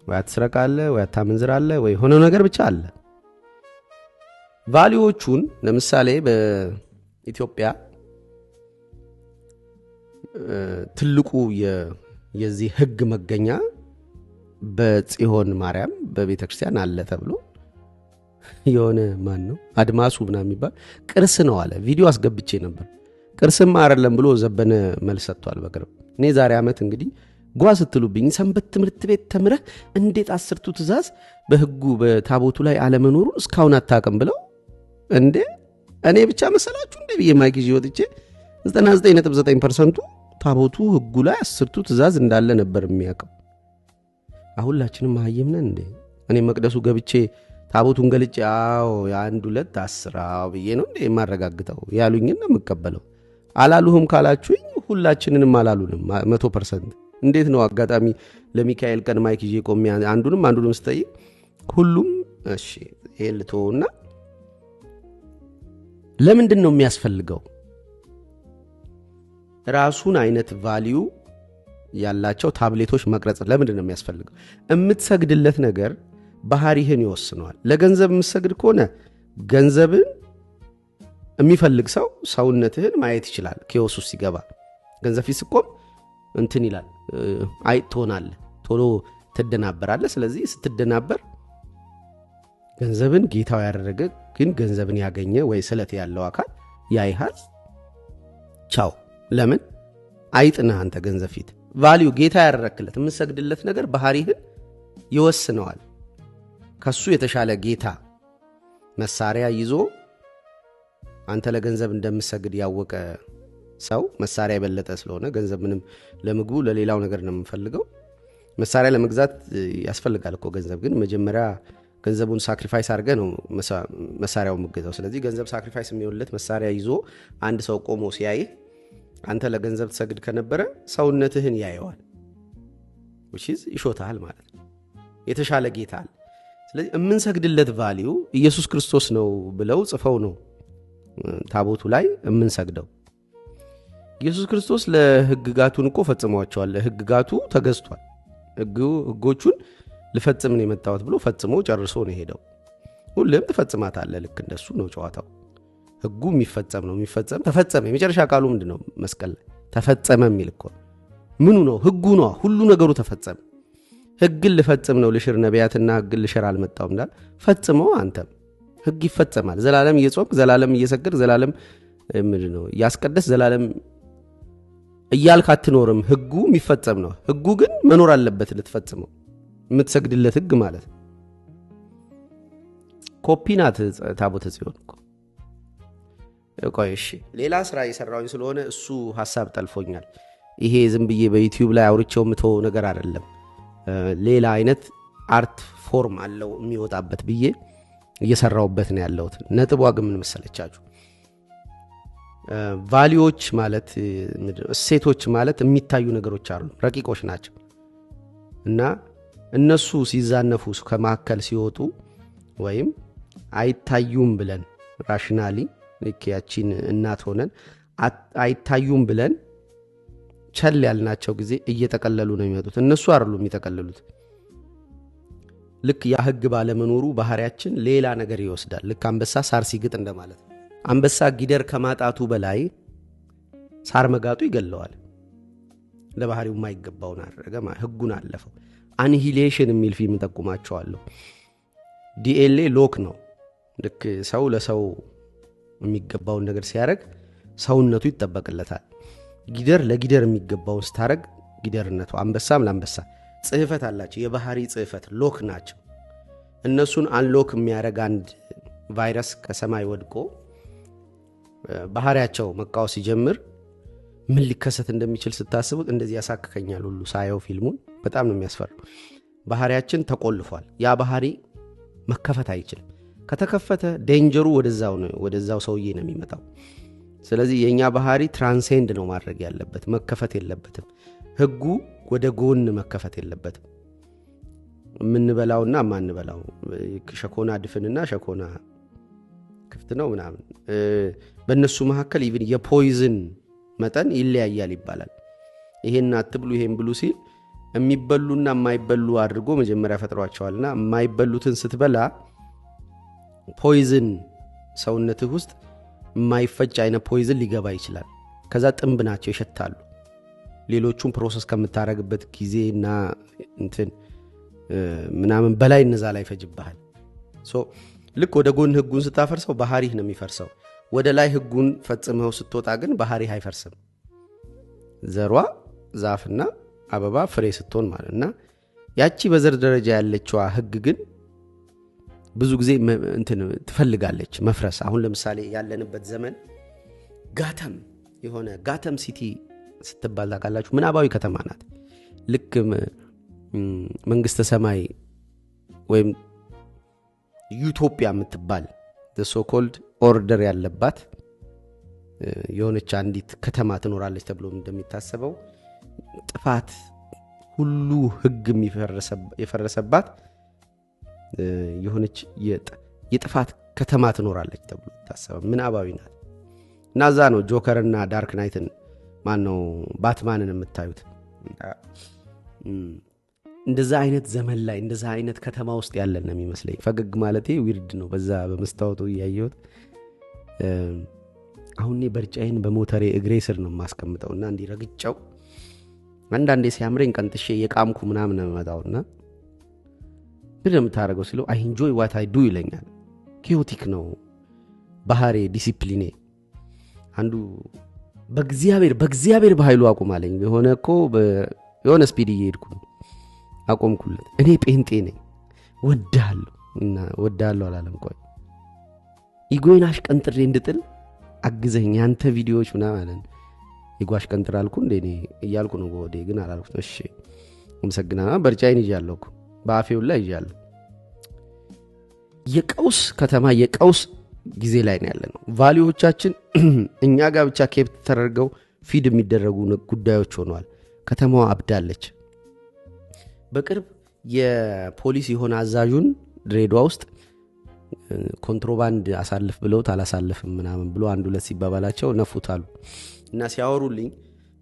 ወይ አትስረቃለ ወይ አታመንዝራለ ወይ ሆነ ነገር ብቻ አለ። ቫልዩዎቹን ለምሳሌ በኢትዮጵያ ትልቁ የዚህ ህግ መገኛ በጽዮን ማርያም በቤተክርስቲያን አለ ተብሎ የሆነ ማን ነው አድማሱ ምናምን የሚባል ቅርስ ነው አለ። ቪዲዮ አስገብቼ ነበር። ቅርስም አይደለም ብሎ ዘበነ መልስ ሰጥቷል በቅርብ። እኔ ዛሬ ዓመት እንግዲህ ጓ ስትሉብኝ ሰንበት ትምህርት ቤት ተምረህ እንዴት 10ቱ ትእዛዝ በህጉ በታቦቱ ላይ አለመኖሩን እስካሁን አታውቅም ብለው እንዴ እኔ ብቻ መሰላችሁ እንዴ ብዬ ማይክ ይዤ ወጥቼ 99.9% ታቦቱ ህጉ ላይ 10ቱ ትእዛዝ እንዳለ ነበር የሚያውቀው። አሁላችንም ማህየም ነን እንዴ? እኔ መቅደሱ ገብቼ ታቦቱን ገልጬ አዎ የ1 2 10 ብዬ ነው እንዴ የማረጋግጠው ያሉኝና መቀበለው። አላሉህም ካላችሁኝ ሁላችንንም አላሉንም 100%። እንዴት ነው አጋጣሚ ለሚካኤል ቀን ማይክ ይዤ ቆሜ አንዱንም ስጠይቅ ሁሉም እሺ ይልቶና ለምንድን ነው የሚያስፈልገው? ራሱን አይነት ቫልዩ ያላቸው ታብሌቶች መቅረጽ ለምንድን ነው የሚያስፈልገው? የምትሰግድለት ነገር ባህሪህን ይወስነዋል። ለገንዘብ የምትሰግድ ከሆነ ገንዘብን የሚፈልግ ሰው ሰውነትህን ማየት ይችላል። ኬዎስ ውስጥ ሲገባ ገንዘብ ሲቆም እንትን ይላል አይጥ ትሆናለህ፣ ቶሎ ትደናበራለህ። ስለዚህ ስትደናበር ገንዘብን ጌታው ያደረገ ግን ገንዘብን ያገኘ ወይ ስለት ያለው አካል ያይሃል። ቻው። ለምን አይጥና አንተ ገንዘብ ፊት ቫልዩ ጌታ ያደረክለት የምትሰግድለት ነገር ባህሪህን ይወስነዋል። ከሱ የተሻለ ጌታ መሳሪያ ይዞ አንተ ለገንዘብ እንደምትሰግድ ያወቀ ሰው መሳሪያ የበለጠ ስለሆነ ገንዘብ ምንም ለምግቡ ለሌላው ነገር ነው የምፈልገው። መሳሪያ ለመግዛት ያስፈልጋል እኮ ገንዘብ። ግን መጀመሪያ ገንዘቡን ሳክሪፋይስ አድርገህ ነው መሳሪያው የምትገዛው። ስለዚህ ገንዘብ ሳክሪፋይስ የሚሆንለት መሳሪያ ይዞ አንድ ሰው ቆሞ ሲያይ አንተ ለገንዘብ ትሰግድ ከነበረ ሰውነትህን ያየዋል። which ይሾታል ማለት ነው። የተሻለ ጌታ አለ። ስለዚህ የምንሰግድለት ቫልዩ ኢየሱስ ክርስቶስ ነው ብለው ጽፈው ነው ታቦቱ ላይ የምንሰግደው። ኢየሱስ ክርስቶስ ለህግጋቱን እኮ ፈጽሟቸዋል። ለህግጋቱ ተገዝቷል። ህጎቹን ልፈጽም ነው የመጣሁት ብሎ ፈጽሞ ጨርሶ ነው ሄደው። ሁሉም ተፈጽማታለህ። ልክ እንደሱ ነው ጨዋታው። ህጉ የሚፈጸም ነው የሚፈጸም ተፈጸመ። የመጨረሻ ቃሉ ምንድነው? መስቀል ላይ ተፈጸመ የሚል እኮ ምኑ ነው? ህጉ ነው። ሁሉ ነገሩ ተፈጸመ። ህግን ልፈጽም ነው ልሽር ነቢያትና ህግን ልሽር አልመጣሁም እንዳል ፈጽመው አንተም ህግ ይፈጸማል። ዘላለም እየጾምክ ዘላለም እየሰገድክ ዘላለም ምንድነው ያስቀደስ ዘላለም እያልክ አትኖርም። ህጉ የሚፈጸም ነው። ህጉ ግን መኖር አለበት ልትፈጽመው የምትሰግድለት ህግ ማለት ነው። ኮፒ ናት ታቦተ ጽዮን እኮ። እሺ ሌላ ስራ እየሰራሁኝ ስለሆነ እሱ ሐሳብ ጠልፎኛል። ይሄ ዝም ብዬ በዩቲዩብ ላይ አውርቼው ምተው ነገር አይደለም። ሌላ አይነት አርት ፎርም አለው የሚወጣበት ብዬ እየሰራውበት ነው ያለሁት። ነጥቧ ግን ምን መሰለቻችሁ? ቫልዩዎች ማለት እሴቶች ማለት የሚታዩ ነገሮች አሉ፣ ረቂቆች ናቸው እና እነሱ ሲዛነፉ ከማከል ሲወጡ ወይም አይታዩም ብለን ራሽናሊ ለኪያችን እናት ሆነን አይታዩም ብለን ቸል ያልናቸው ጊዜ እየተቀለሉ ነው የሚመጡት። እነሱ አይደሉም የሚተቀለሉት። ልክ ያ ህግ ባለመኖሩ ባህሪያችን ሌላ ነገር ይወስዳል። ልክ አንበሳ ሳር ሲግጥ እንደማለት። አንበሳ ጊደር ከማጣቱ በላይ ሳር መጋጡ ይገለዋል። ለባህሪው የማይገባውን አደረገ ህጉን አለፈው አንሂሌሽን የሚል ፊልም ተቆማቸዋለሁ ዲኤልኤ ሎክ ነው ልክ ሰው ለሰው የሚገባውን ነገር ሲያረግ ሰውነቱ ይተበቀለታል ጊደር ለጊደር የሚገባውን ስታረግ ጊደርነቱ አንበሳም ለአንበሳ ጽህፈት አላቸው የባህሪ ጽህፈት ሎክ ናቸው እነሱን አንሎክ የሚያረግ አንድ ቫይረስ ከሰማይ ወድቆ ባህሪያቸው መቃወስ ሲጀምር ምን ሊከሰት እንደሚችል ስታስቡት እንደዚህ ያሳከከኛል ሁሉ ሳየው ፊልሙን በጣም ነው የሚያስፈራው ባህሪያችን ተቆልፏል ያ ባህሪ መከፈት አይችልም ከተከፈተ ዴንጀሩ ወደዛው ሰውዬ ነው የሚመጣው ስለዚህ የኛ ባህሪ ትራንሴንድ ነው ማድረግ ያለበት መከፈት የለበትም ህጉ ወደ ጎን መከፈት የለበትም ምንበላውና ማንበላው ሸኮና ድፍንና ሸኮና ክፍት ነው ምናምን በእነሱ መካከል ኢቭን የፖይዝን መጠን ይለያያል ይባላል ይሄን አትብሉ ይሄን ብሉ ሲል የሚበሉና የማይበሉ አድርጎ መጀመሪያ ፈጥሯቸዋልና የማይበሉትን ስትበላ ፖይዝን ሰውነትህ ውስጥ የማይፈጭ አይነት ፖይዝን ሊገባ ይችላል ከዛ ጥንብ ናቸው ይሸታሉ ሌሎቹን ፕሮሰስ ከምታረግበት ጊዜና እንትን ምናምን በላይ እነዛ ላይ ፈጅብሃል ሶ ልክ ወደ ጎን ህጉን ስታፈርሰው ባህሪህ ነው የሚፈርሰው ወደ ላይ ህጉን ፈጽመው ስትወጣ ግን ባህሪህ አይፈርስም ዘሯ ዛፍና አበባ ፍሬ ስትሆን ማለትና ያቺ በዘር ደረጃ ያለችዋ ህግ ግን ብዙ ጊዜ እንትን ትፈልጋለች መፍረስ አሁን ለምሳሌ ያለንበት ዘመን ጋተም የሆነ ጋተም ሲቲ ስትባል ታውቃላችሁ ምናባዊ ከተማ ናት ልክ መንግስተ ሰማይ ወይም ዩቶፒያ የምትባል the so called order ያለባት የሆነች አንዲት ከተማ ትኖራለች ተብሎ እንደሚታሰበው ጥፋት ሁሉ ህግ የፈረሰባት የሆነች የጥፋት ከተማ ትኖራለች ተብሎ ታሰበ ምናባዊ ናት ናዛ ነው ጆከርና ዳርክ ናይትን ማን ነው ባትማንን የምታዩት እንደዛ አይነት ዘመን ላይ እንደዛ አይነት ከተማ ውስጥ ያለን ነው የሚመስለኝ ፈገግ ማለቴ ዊርድ ነው በዛ በመስታወቱ ያየሁት አሁን በርጫዬን በሞተሬ እግሬ ስር ነው ማስቀምጠውና እንዲረግጫው አንዳንዴ ሲያምረኝ ቀንጥሼ የቃምኩ ምናምን መጣውና ምንም ታረጋው ሲለው አይ ኢንጆይ ዋት አይ ዱ ይለኛል ኪዮቲክ ነው ባህሪ ዲሲፕሊኔ አንዱ በእግዚአብሔር በኃይሉ አቁማለኝ የሆነኮ የሆነ ስፒድ እየሄድኩ አቆምኩለት እኔ ጴንጤ ነኝ ወዳለሁ አላለም ቆይ ኢጎይናሽ ቀንጥሬ እንድጥል አግዘኝ አንተ ቪዲዮዎች ምናምን አለን ይጓሽ ቀንጥራልኩ እንደኔ እያልኩ ነው ወዴ ግን አላልኩት እሺ አመሰግናለሁ በርጫዬን ይያለሁ በአፌው ላይ ይያለሁ የቀውስ ከተማ የቀውስ ጊዜ ላይ ነው ያለነው ቫልዩዎቻችን እኛ ጋር ብቻ ኬፕ ተደርገው ፊድ የሚደረጉ ጉዳዮች ሆነዋል ከተማዋ አብዳለች በቅርብ የፖሊስ የሆነ አዛዡን ድሬዳዋ ውስጥ ኮንትሮባንድ አሳልፍ ብለው ታላሳልፍም ምናምን ብሎ አንድ ሁለት ሲባባላቸው ነፉታሉ እና ሲያወሩልኝ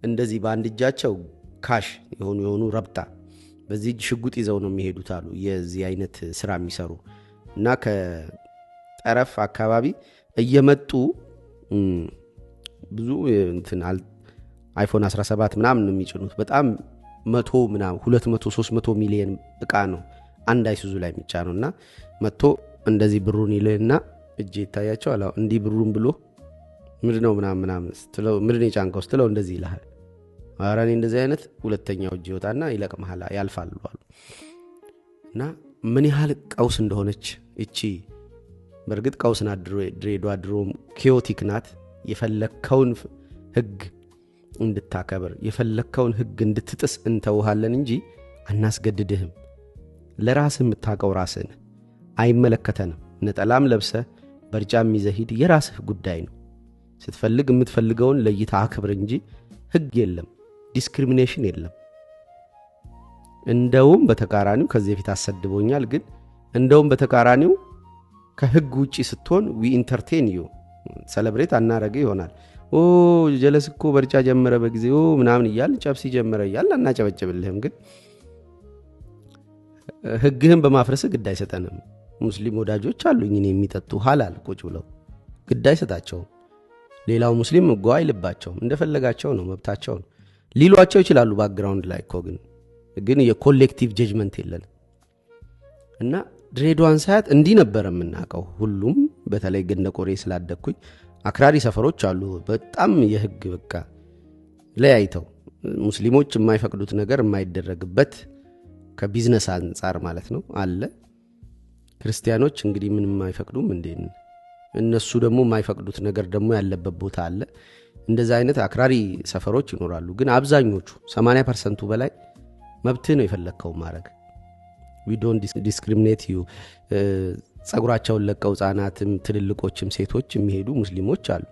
እንደዚህ በአንድ እጃቸው ካሽ የሆኑ ረብጣ በዚህ ሽጉጥ ይዘው ነው የሚሄዱት አሉ የዚህ አይነት ስራ የሚሰሩ እና ከጠረፍ አካባቢ እየመጡ ብዙ እንትን አይፎን 17 ምናምን ነው የሚጭኑት በጣም 100 ምናምን 200 300 ሚሊዮን እቃ ነው አንድ አይሱዙ ላይ የሚጫነውና መጥቶ እንደዚህ ብሩን ይለና እጄ ይታያቸው አላው እንዲህ ብሩን ብሎ ምንድነው ምናምን ስትለው ምንድነው ጫንቀው ስትለው እንደዚህ ይላል አራኔ እንደዚህ አይነት ሁለተኛው እጄ ወጣና ይለቅማላ ያልፋሉ አሉ እና ምን ያህል ቀውስ እንደሆነች እቺ በርግጥ ቀውስና ድሬዳዋ ድሮም ኪዮቲክ ናት የፈለከውን ህግ እንድታከብር የፈለከውን ህግ እንድትጥስ እንተውሃለን እንጂ አናስገድድህም ለራስህ የምታቀው ራስህ አይመለከተንም ነጠላም ለብሰ በርጫም ይዘሂድ የራስህ ጉዳይ ነው ስትፈልግ የምትፈልገውን ለይታ አክብር እንጂ ህግ የለም ዲስክሪሚኔሽን የለም እንደውም በተቃራኒው ከዚህ በፊት አሰድቦኛል ግን እንደውም በተቃራኒው ከህግ ውጪ ስትሆን ዊ ኢንተርቴን ዩ ሴሌብሬት አናረገ ይሆናል ኦ ጀለስኮ በርጫ ጀመረ በጊዜው ምናምን ይያል ጨብሲ ጀመረ ይያል አናጨበጨብልህም ግን ህግህን በማፍረስ ግድ አይሰጠንም ሙስሊም ወዳጆች አሉኝ እኔ የሚጠጡ ሐላል ቁጭ ብለው ግድ አይሰጣቸው ሌላው ሙስሊም ጓይ ልባቸው እንደፈለጋቸው ነው መብታቸው ነው ሊሏቸው ይችላሉ ባክግራውንድ ላይ እኮ ግን የኮሌክቲቭ ጀጅመንት የለም። እና ድሬዳዋን ሳያት እንዲህ ነበር የምናውቀው ሁሉም። በተለይ ገንደ ቆሬ ስላደኩኝ አክራሪ ሰፈሮች አሉ በጣም የህግ በቃ ለያይተው ሙስሊሞች የማይፈቅዱት ነገር የማይደረግበት ከቢዝነስ አንፃር ማለት ነው አለ። ክርስቲያኖች እንግዲህ ምንም የማይፈቅዱም እንዴ እነሱ ደግሞ የማይፈቅዱት ነገር ደግሞ ያለበት ቦታ አለ። እንደዛ አይነት አክራሪ ሰፈሮች ይኖራሉ። ግን አብዛኞቹ 80% በላይ መብት ነው የፈለከው ማድረግ። we don't discriminate you ጸጉራቸውን ለቀው ህፃናትም ትልልቆችም ሴቶች የሚሄዱ ሙስሊሞች አሉ።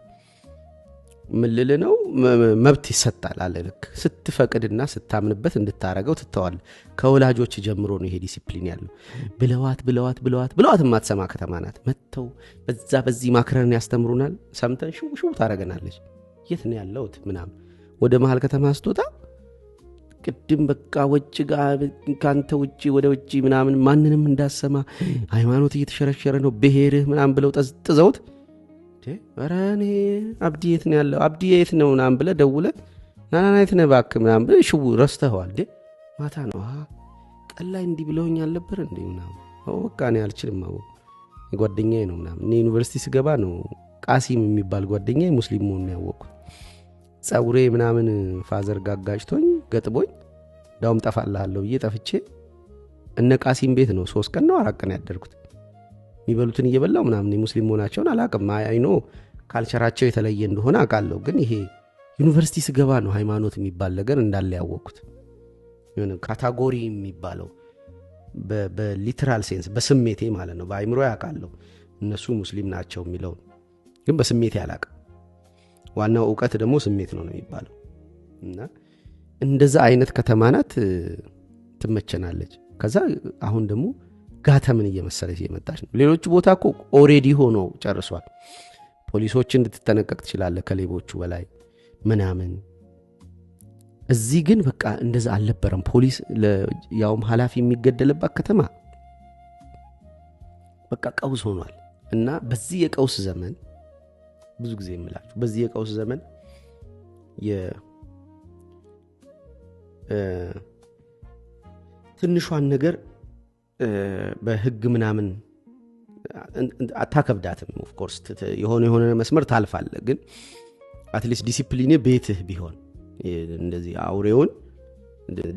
ምልል ነው መብት ይሰጣል አለ። ልክ ስትፈቅድና ስታምንበት እንድታረገው ትተዋል። ከወላጆች ጀምሮ ነው ይሄ ዲሲፕሊን ያለው። ብለዋት ማትሰማ ከተማ ናት። መተው በዚህ ማክረን ያስተምሩናል። ሰምተን ሽው ታረገናለች። የት ነው ያለውት ምናምን ወደ መሃል ከተማ ስትወጣ ቅድም በቃ ወጭ ጋር ካንተ ውጪ ወደ ውጪ ምናምን ማንንም እንዳሰማ ሃይማኖት እየተሸረሸረ ነው ብሄርህ ምናምን ብለው ጥዘውት አራኔ አብዲ የት ነው ያለው አብዲ የት ነው ምናምን ብለ ደውለ ናና የት ነው ባክ ምናምን ብለ ሽው ረስተዋል። ማታ ነው ቀላይ እንዲ ብለውኛል ነበር እንዴ ምናምን በቃ እኔ አልችልም አው ጓደኛዬ ነው ምናምን። እኔ ዩኒቨርሲቲ ስገባ ነው ቃሲም የሚባል ጓደኛዬ ሙስሊም መሆኑን ያወቅኩት። ጸጉሬ ምናምን ፋዘር ጋጋጅቶኝ ገጥቦኝ ዳውም ጠፋላለሁ እየጠፍቼ እነ ቃሲም ቤት ነው 3 ቀን ነው 4 ቀን ያደርኩት። የሚበሉትን እየበላው ምናምን ሙስሊም መሆናቸውን አላቅም። አይኖ ካልቸራቸው የተለየ እንደሆነ አቃለው። ግን ይሄ ዩኒቨርሲቲ ስገባ ነው ሃይማኖት የሚባል ነገር እንዳለ ያወቅኩት። የሆነ ካታጎሪ የሚባለው በሊተራል ሴንስ በስሜቴ ማለት ነው። በአይምሮ ያቃለው እነሱ ሙስሊም ናቸው የሚለው ግን በስሜቴ አላቅም። ዋናው ዕውቀት ደግሞ ስሜት ነው የሚባለው። እና እንደዛ አይነት ከተማ ናት ትመቸናለች። ከዛ አሁን ደግሞ ጋተምን እየመሰለች እየመጣች ነው። ሌሎች ቦታ እኮ ኦሬዲ ሆኖ ጨርሷል። ፖሊሶችን እንድትጠነቀቅ ትችላለህ ከሌቦቹ በላይ ምናምን። እዚህ ግን በቃ እንደዛ አልነበረም። ፖሊስ ያውም ኃላፊ የሚገደልባት ከተማ በቃ ቀውስ ሆኗል። እና በዚህ የቀውስ ዘመን ብዙ ጊዜ የምላችሁ በዚህ የቀውስ ዘመን ትንሿን ነገር በህግ ምናምን አታከብዳትም። ኦፍ ኮርስ የሆነ መስመር ታልፋለ። ግን አትሊስት ዲሲፕሊን ቤትህ ቢሆን እንደዚህ አውሬውን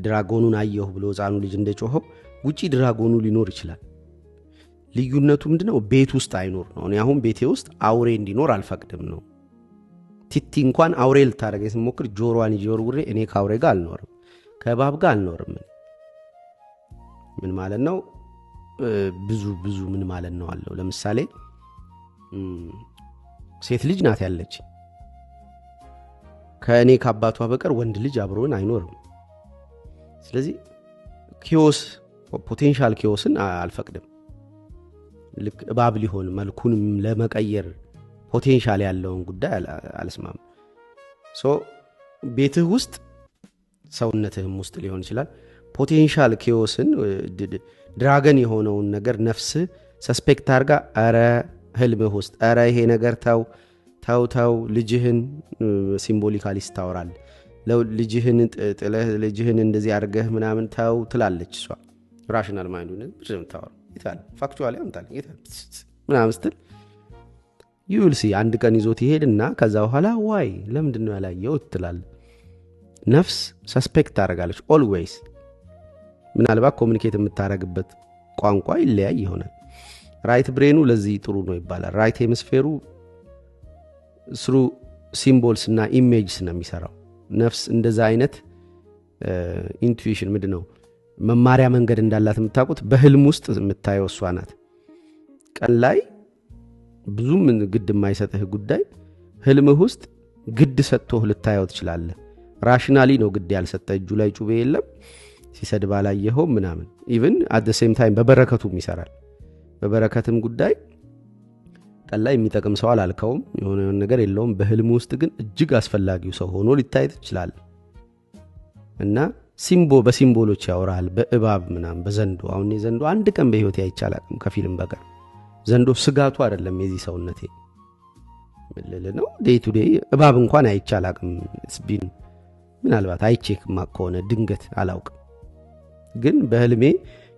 ድራጎኑን አየሁ ብሎ ዛኑ ልጅ እንደጮኸው ውጪ ድራጎኑ ሊኖር ይችላል። ልዩነቱ ምንድነው? ቤት ውስጥ አይኖር ነው። እኔ አሁን ቤቴ ውስጥ አውሬ እንዲኖር አልፈቅድም ነው። ቲቲ እንኳን አውሬ ልታረገኝ ስሞክር ጆሮዋን ይጆርውሬ እኔ ካውሬ ጋር አልኖርም ከባብ ጋር አልኖርም። ምን ማለት ነው? ብዙ ምን ማለት ነው አለው። ለምሳሌ ሴት ልጅ ናት ያለች ከእኔ ከአባቷ በቀር ወንድ ልጅ አብሮን አይኖርም። ስለዚህ ኪዮስ ፖቴንሻል ኪዮስን አልፈቅድም። ልክ እባብ ሊሆን መልኩንም ለመቀየር ፖቴንሻል ያለውን ጉዳይ አልስማም። ቤትህ ውስጥ ሰውነትህም ውስጥ ሊሆን ይችላል ፖቴንሻል ኪዮስን ድራገን የሆነውን ነገር ነፍስ ሰስፔክት አርጋ አረ ህልምህ ውስጥ አረ ይሄ ነገር ታው ልጅህን ሲምቦሊካሊ ስታወራል ልጅህን እንደዚህ አርገህ ምናምን ታው ትላለች እሷ ራሽናል ማይንዱን ብቻም ታወራ ይታል ፋክቹዋሊ አምጣል ይታል ምናምን ስትል you will see አንድ ቀን ይዞት ይሄድና ከዛ በኋላ ዋይ ለምንድነው ያላየው ትላል። ነፍስ ሰስፔክት ታረጋለች always። ምናልባት ኮሙኒኬት የምታረግበት ቋንቋ ይለያይ ይሆናል። ራይት ብሬኑ ለዚህ ጥሩ ነው ይባላል። ራይት ሄmisፌሩ through symbols እና images ነው የሚሰራው። ነፍስ እንደዛ አይነት ኢንቱዊሽን ምንድነው መማሪያ መንገድ እንዳላት የምታውቁት በህልም ውስጥ የምታየው እሷ ናት። ቀን ላይ ብዙም ግድ የማይሰጥህ ጉዳይ ህልምህ ውስጥ ግድ ሰጥቶህ ልታየው ትችላለህ። ራሽናሊ ነው ግድ ያልሰጠ እጁ ላይ ጩቤ የለም ሲሰድባ ላየኸው ምናምን ኢቭን at the same time በበረከቱም ይሰራል። በበረከትም ጉዳይ ቀን ላይ የሚጠቅም ሰው አላልከውም የሆነ ነገር የለውም። በህልም ውስጥ ግን እጅግ አስፈላጊው ሰው ሆኖ ሊታይ ይችላል። እና በሲምቦሎች ያወራል። በእባብ ምናምን በዘንዶ አሁን የዘንዶ አንድ ቀን በህይወት አይቻላልም ከፊልም በቀር ዘንዶ ስጋቱ አይደለም የዚህ ሰውነቴ ምልል ነው ዴይ ቱ ዴይ እባብ እንኳን አይቻላልም። ስቢን ምናልባት አይቼክማ ከሆነ ድንገት አላውቅም፣ ግን በህልሜ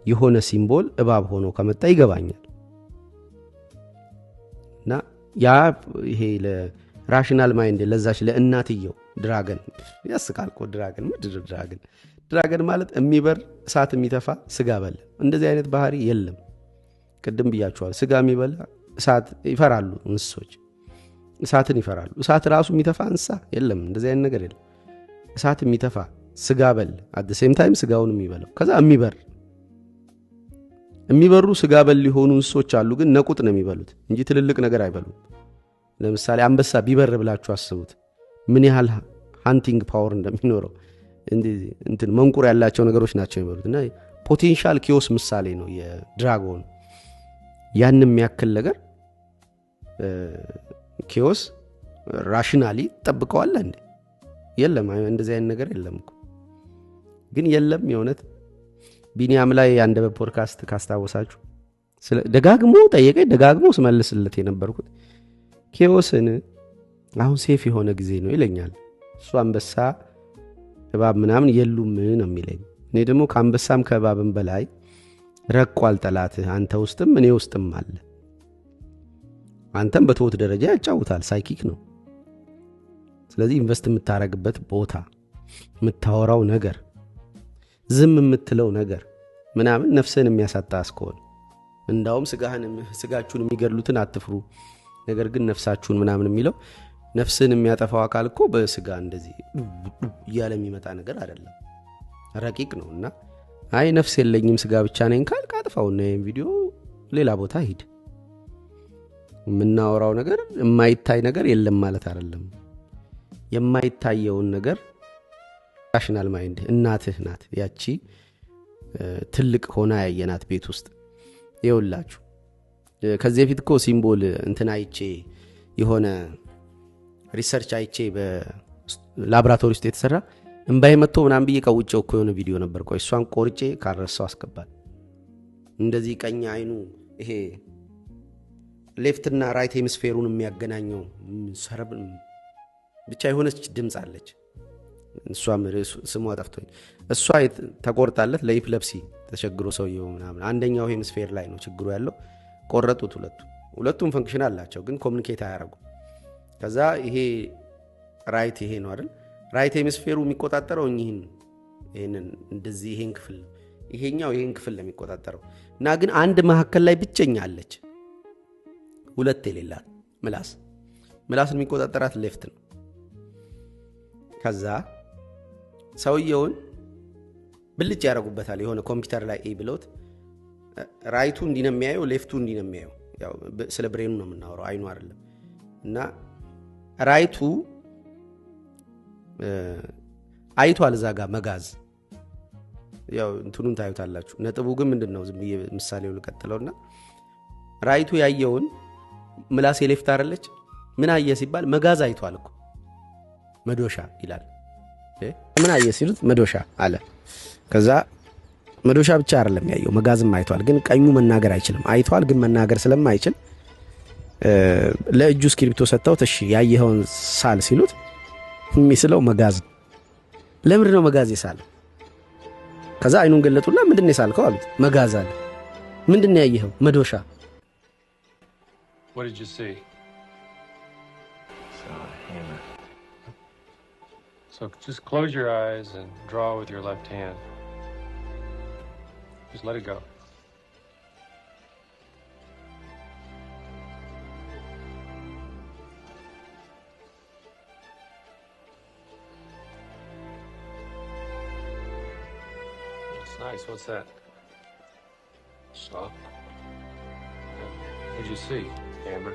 የሆነ ሲምቦል እባብ ሆኖ ከመጣ ይገባኛል። እና ያ ይሄ ለራሽናል ማይንድ ለዛች ለእናትየው ድራገን ያስቃል እኮ ድራገን ምድር ድራገን ማለት የሚበር እሳት የሚተፋ ስጋ በላ። እንደዚህ አይነት ባህሪ የለም። ቅድም ብያቸዋል። ስጋ የሚበላ እሳት ይፈራሉ እንስሶች፣ እሳትን ይፈራሉ። እሳት ራሱ የሚተፋ እንስሳ የለም። እንደዚህ አይነት ነገር የለም። እሳት የሚተፋ ስጋ በል አት ሴም ታይም ስጋውን የሚበላው ከዛ የሚበሩ ስጋ በል ሊሆኑ እንስሶች አሉ። ግን ነቁጥ ነው የሚበሉት እንጂ ትልልቅ ነገር አይበሉም። ለምሳሌ አንበሳ ቢበር ብላችሁ አስቡት ምን ያህል ሃንቲንግ ፓወር እንደሚኖረው። እንትን መንቁር ያላቸው ነገሮች ናቸው የሚበሉት። እና ፖቴንሻል ኪዮስ ምሳሌ ነው የድራጎን። ያን የሚያክል ነገር ኪዮስ ራሽናሊ ተጠብቀዋል እንዴ? የለም። እንደዚህ አይነት ነገር የለም እኮ። ግን የለም የእውነት ቢኒያም ላይ አንደ በፖድካስት ካስታወሳችሁ ደጋግሞ ጠየቀኝ፣ ደጋግሞ ስመልስለት የነበርኩት ኪዮስን አሁን ሴፍ የሆነ ጊዜ ነው ይለኛል። እሱ አንበሳ እባብ ምናምን የሉም ነው የሚለኝ። እኔ ደግሞ ከአንበሳም ከእባብም በላይ ረቋል ጠላትህ አንተ ውስጥም እኔ ውስጥም አለ። አንተም በትወት ደረጃ ያጫውታል፣ ሳይኪክ ነው። ስለዚህ ኢንቨስት የምታረግበት ቦታ፣ የምታወራው ነገር፣ ዝም የምትለው ነገር ምናምን ነፍስህን የሚያሳጣ እስከሆነ እንዳውም ስጋችሁን የሚገድሉትን አትፍሩ ነገር ግን ነፍሳችሁን ምናምን የሚለው ነፍስን የሚያጠፋው አካል እኮ በስጋ እንደዚህ እያለ የሚመጣ ነገር አይደለም፣ ረቂቅ ነው። እና አይ ነፍስ የለኝም ስጋ ብቻ ነኝ ካልክ አጥፋውና ይሄን ቪዲዮ ሌላ ቦታ ሂድ። የምናወራው ነገር የማይታይ ነገር የለም ማለት አይደለም። የማይታየውን ነገር ራሽናል ማይንድ እናትህ ናት ያቺ ትልቅ ሆና ያየናት ቤት ውስጥ ይውላችሁ። ከዚህ በፊት እኮ ሲምቦል እንትን አይቼ የሆነ ሪሰርች አይቼ በላቦራቶሪ ውስጥ የተሰራ እንባይ መጥቶ ምናምን ብዬ ቀውጬው እኮ የሆነ ቪዲዮ ነበር። ቆይ እሷን ቆርጬ ካረሳው አስገባል። እንደዚህ ቀኝ አይኑ ይሄ ሌፍትና ራይት ሄሚስፌሩን የሚያገናኘው ሰረብ ብቻ የሆነች ድምጽ አለች። እሷም ስሟ ጠፍቶኝ እሷ ተቆርጣለት ለኢፕለፕሲ ተቸግሮ ሰውየው ምናምን አንደኛው ሄሚስፌር ላይ ነው ችግሩ ያለው። ቆረጡት። ሁለቱም ፈንክሽን አላቸው ግን ኮሙኒኬት አያረጉ። ከዛ ይሄ ራይት ይሄ ነው አይደል? ራይት ሄሚስፌሩ የሚቆጣጠረው ይሄንን እንደዚህ ይሄን ክፍል ይሄኛው ይሄን ክፍል ለሚቆጣጠረው እና ግን አንድ መሐከል ላይ ብቸኛ አለች ሁለት የሌላት ምላስን የሚቆጣጠራት ሌፍት ነው። ከዛ ሰውየውን ብልጭ ያረጉበታል የሆነ ኮምፒውተር ላይ ብለውት ራይቱ እንዲነ የሚያየው ሌፍቱ እንዲነ የሚያየው። ያው ስለ ብሬኑ ነው የምናወራው አይኑ አይደለም። እና ራይቱ አይቷል እዛ ጋር መጋዝ ያው እንትኑን ታዩታላችሁ። ነጥቡ ግን ምንድነው? ዝም ብዬ ምሳሌው ልቀጥለውና ራይቱ ያየውን ምላስ ሌፍት አይደለች ምን አየ ሲባል መጋዝ አይቷል እኮ መዶሻ ይላል። ምን አየ ሲሉት መዶሻ አለ። ከዛ መዶሻ ብቻ አይደለም ያየው መጋዝም አይቷል። ግን ቀኙ መናገር አይችልም። አይቷል ግን መናገር ስለማይችል ለእጁ ስክሪፕቶ ሰጣው። እሺ ያየኸውን ሳል ሲሉት የሚስለው መጋዝ። ለምንድን ነው መጋዝ የሳለው? ከዛ አይኑን ገለጡና ምንድነው የሳልከው አሉት። መጋዝ አለ። ምንድነው ያየኸው? መዶሻ። What did you see? Saw a hammer. So just close your eyes and draw with your left hand. Just let it go. That's nice. What's that? Saw. What did you see? Hammer.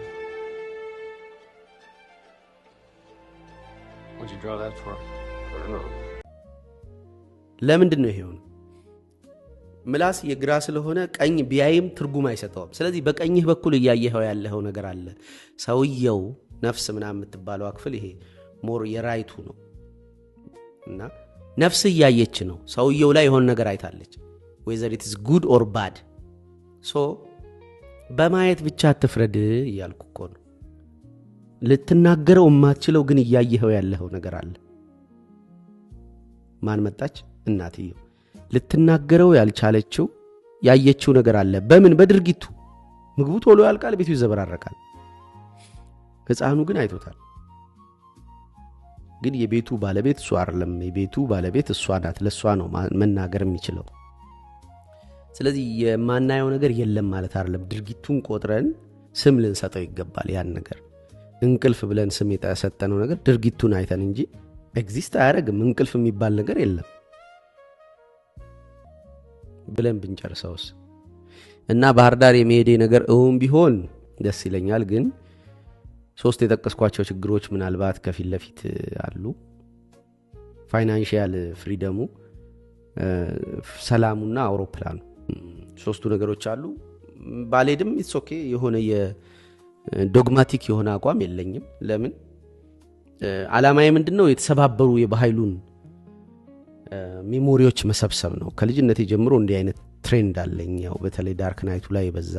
What'd you draw that for? I don't know. ለምንድን ነው ይሄው? ምላስ የግራ ስለሆነ ቀኝ ቢያይም ትርጉም አይሰጠውም። ስለዚህ በቀኝህ በኩል እያየኸው ያለው ነገር አለ። ሰውየው ነፍስ ምናምን የምትባለው ክፍል ይሄ ሞር የራይቱ ነው እና ነፍስ እያየች ነው። ሰውየው ላይ የሆነ ነገር አይታለች። whether it is good or bad. so በማየት ብቻ አትፍረድ እያልኩ እኮ ነው። ልትናገረው የማትችለው ግን እያየኸው ያለው ነገር አለ። ማን መጣች እናትየው ልትናገረው ያልቻለችው ያየችው ነገር አለ በምን በድርጊቱ ምግቡ ቶሎ ያልቃል ቤቱ ይዘበራረቃል ህፃኑ ግን አይቶታል ግን የቤቱ ባለቤት እሷ አይደለም የቤቱ ባለቤት እሷ ናት ለሷ ነው መናገር የሚችለው ስለዚህ የማናየው ነገር የለም ማለት አይደለም ድርጊቱን ቆጥረን ስም ልንሰጠው ይገባል ያን ነገር እንቅልፍ ብለን ስም የሰጠነው ነገር ድርጊቱን አይተን እንጂ ኤግዚስት አያረግም እንቅልፍ የሚባል ነገር የለም ብለን ብንጨርሰውስ እና ባህር ዳር የመሄዴ ነገር እውን ቢሆን ደስ ይለኛል ግን ሶስት የጠቀስኳቸው ችግሮች ምናልባት ከፊት ለፊት አሉ ፋይናንሻል ፍሪደሙ ሰላሙና አውሮፕላኑ ሶስቱ ነገሮች አሉ ባሌድም ኢትስ ኦኬ የሆነ የዶግማቲክ የሆነ አቋም የለኝም ለምን ዓላማዬ ምንድነው የተሰባበሩ የባህሉን ሜሞሪዎች መሰብሰብ ነው ከልጅነቴ ጀምሮ እንዲህ አይነት ትሬንድ አለኝ ያው በተለይ ዳርክ ናይቱ ላይ በዛ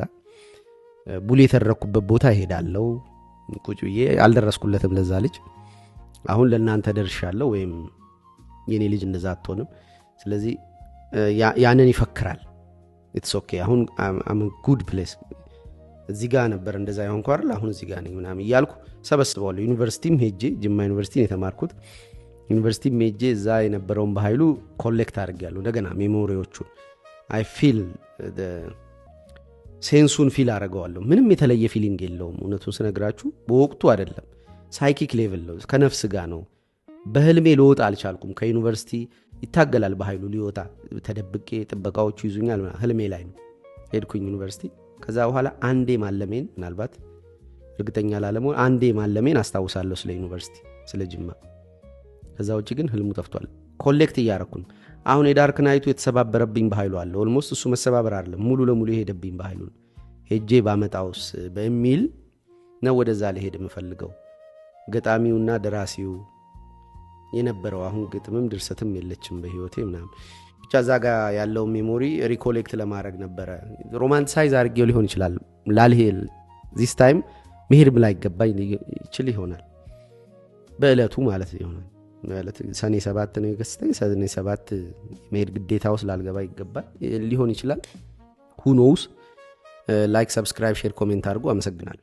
ቡሌ የተረኩበት ቦታ ይሄዳለው ቁጭዬ አልደረስኩለትም ለዛ ልጅ አሁን ለእናንተ ደርሻለሁ ወይም የኔ ልጅ እንደዛ አትሆንም ስለዚህ ያንን ይፈክራል ኢትስ ኦኬ አሁን አም ጉድ ፕሌስ እዚህ ጋር ነበር እንደዛ ይሆንኩ አይደል አሁን እዚህ ጋር ነኝ ምናምን ይያልኩ ሰበስባለሁ ዩኒቨርሲቲም ሄጄ ጅማ ዩኒቨርሲቲ የተማርኩት ዩኒቨርሲቲም ሄጄ እዛ የነበረውን በኃይሉ ኮሌክት አድርጌያለሁ እንደገና ሜሞሪዎቹን አይ ፊል ሴንሱን ፊል አረጋዋለሁ ምንም የተለየ ፊሊንግ የለውም እውነቱን ስነግራችሁ በወቅቱ አይደለም ሳይኪክ ሌቭል ነው ከነፍስ ጋር ነው በህልሜ ልወጣ አልቻልኩም ከዩኒቨርሲቲ ይታገላል በኃይሉ ሊወጣ ተደብቄ ጥበቃዎቹ ይዙኛል ህልሜ ላይ ነው ሄድኩኝ ዩኒቨርሲቲ ከዛ በኋላ አንዴ ማለሜን ምናልባት እርግጠኛ ላለመሆን አንዴ ማለሜን አስታውሳለሁ ስለ ዩኒቨርሲቲ ስለ ጅማ ከዛ ውጪ ግን ህልሙ ጠፍቷል ኮሌክት እያረኩኝ አሁን የዳርክ ናይቱ የተሰባበረብኝ በኃይሉ አለ ኦልሞስት እሱ መሰባበር አይደለም ሙሉ ለሙሉ ሄደብኝ በኃይሉ ሄጄ ባመጣውስ በሚል ነው ወደዛ ለሄድ የምፈልገው ገጣሚውና ደራሲው የነበረው አሁን ግጥምም ድርሰትም የለችም በህይወቴ ምናምን ብቻ ዛጋ ያለው ሜሞሪ ሪኮሌክት ለማድረግ ነበር ሮማንቲሳይዝ አድርጌው ሊሆን ይችላል ላልሄል this time መሄድ ብላ ይገባኝ ይችል ይሆናል በእለቱ ማለት ይሆናል ማለት ሰኔ 7 ነው የገስተኝ ሰኔ 7 መሄድ ግዴታው ስላልገባ ይገባል ሊሆን ይችላል who knows like subscribe share comment አድርጉ አመሰግናለሁ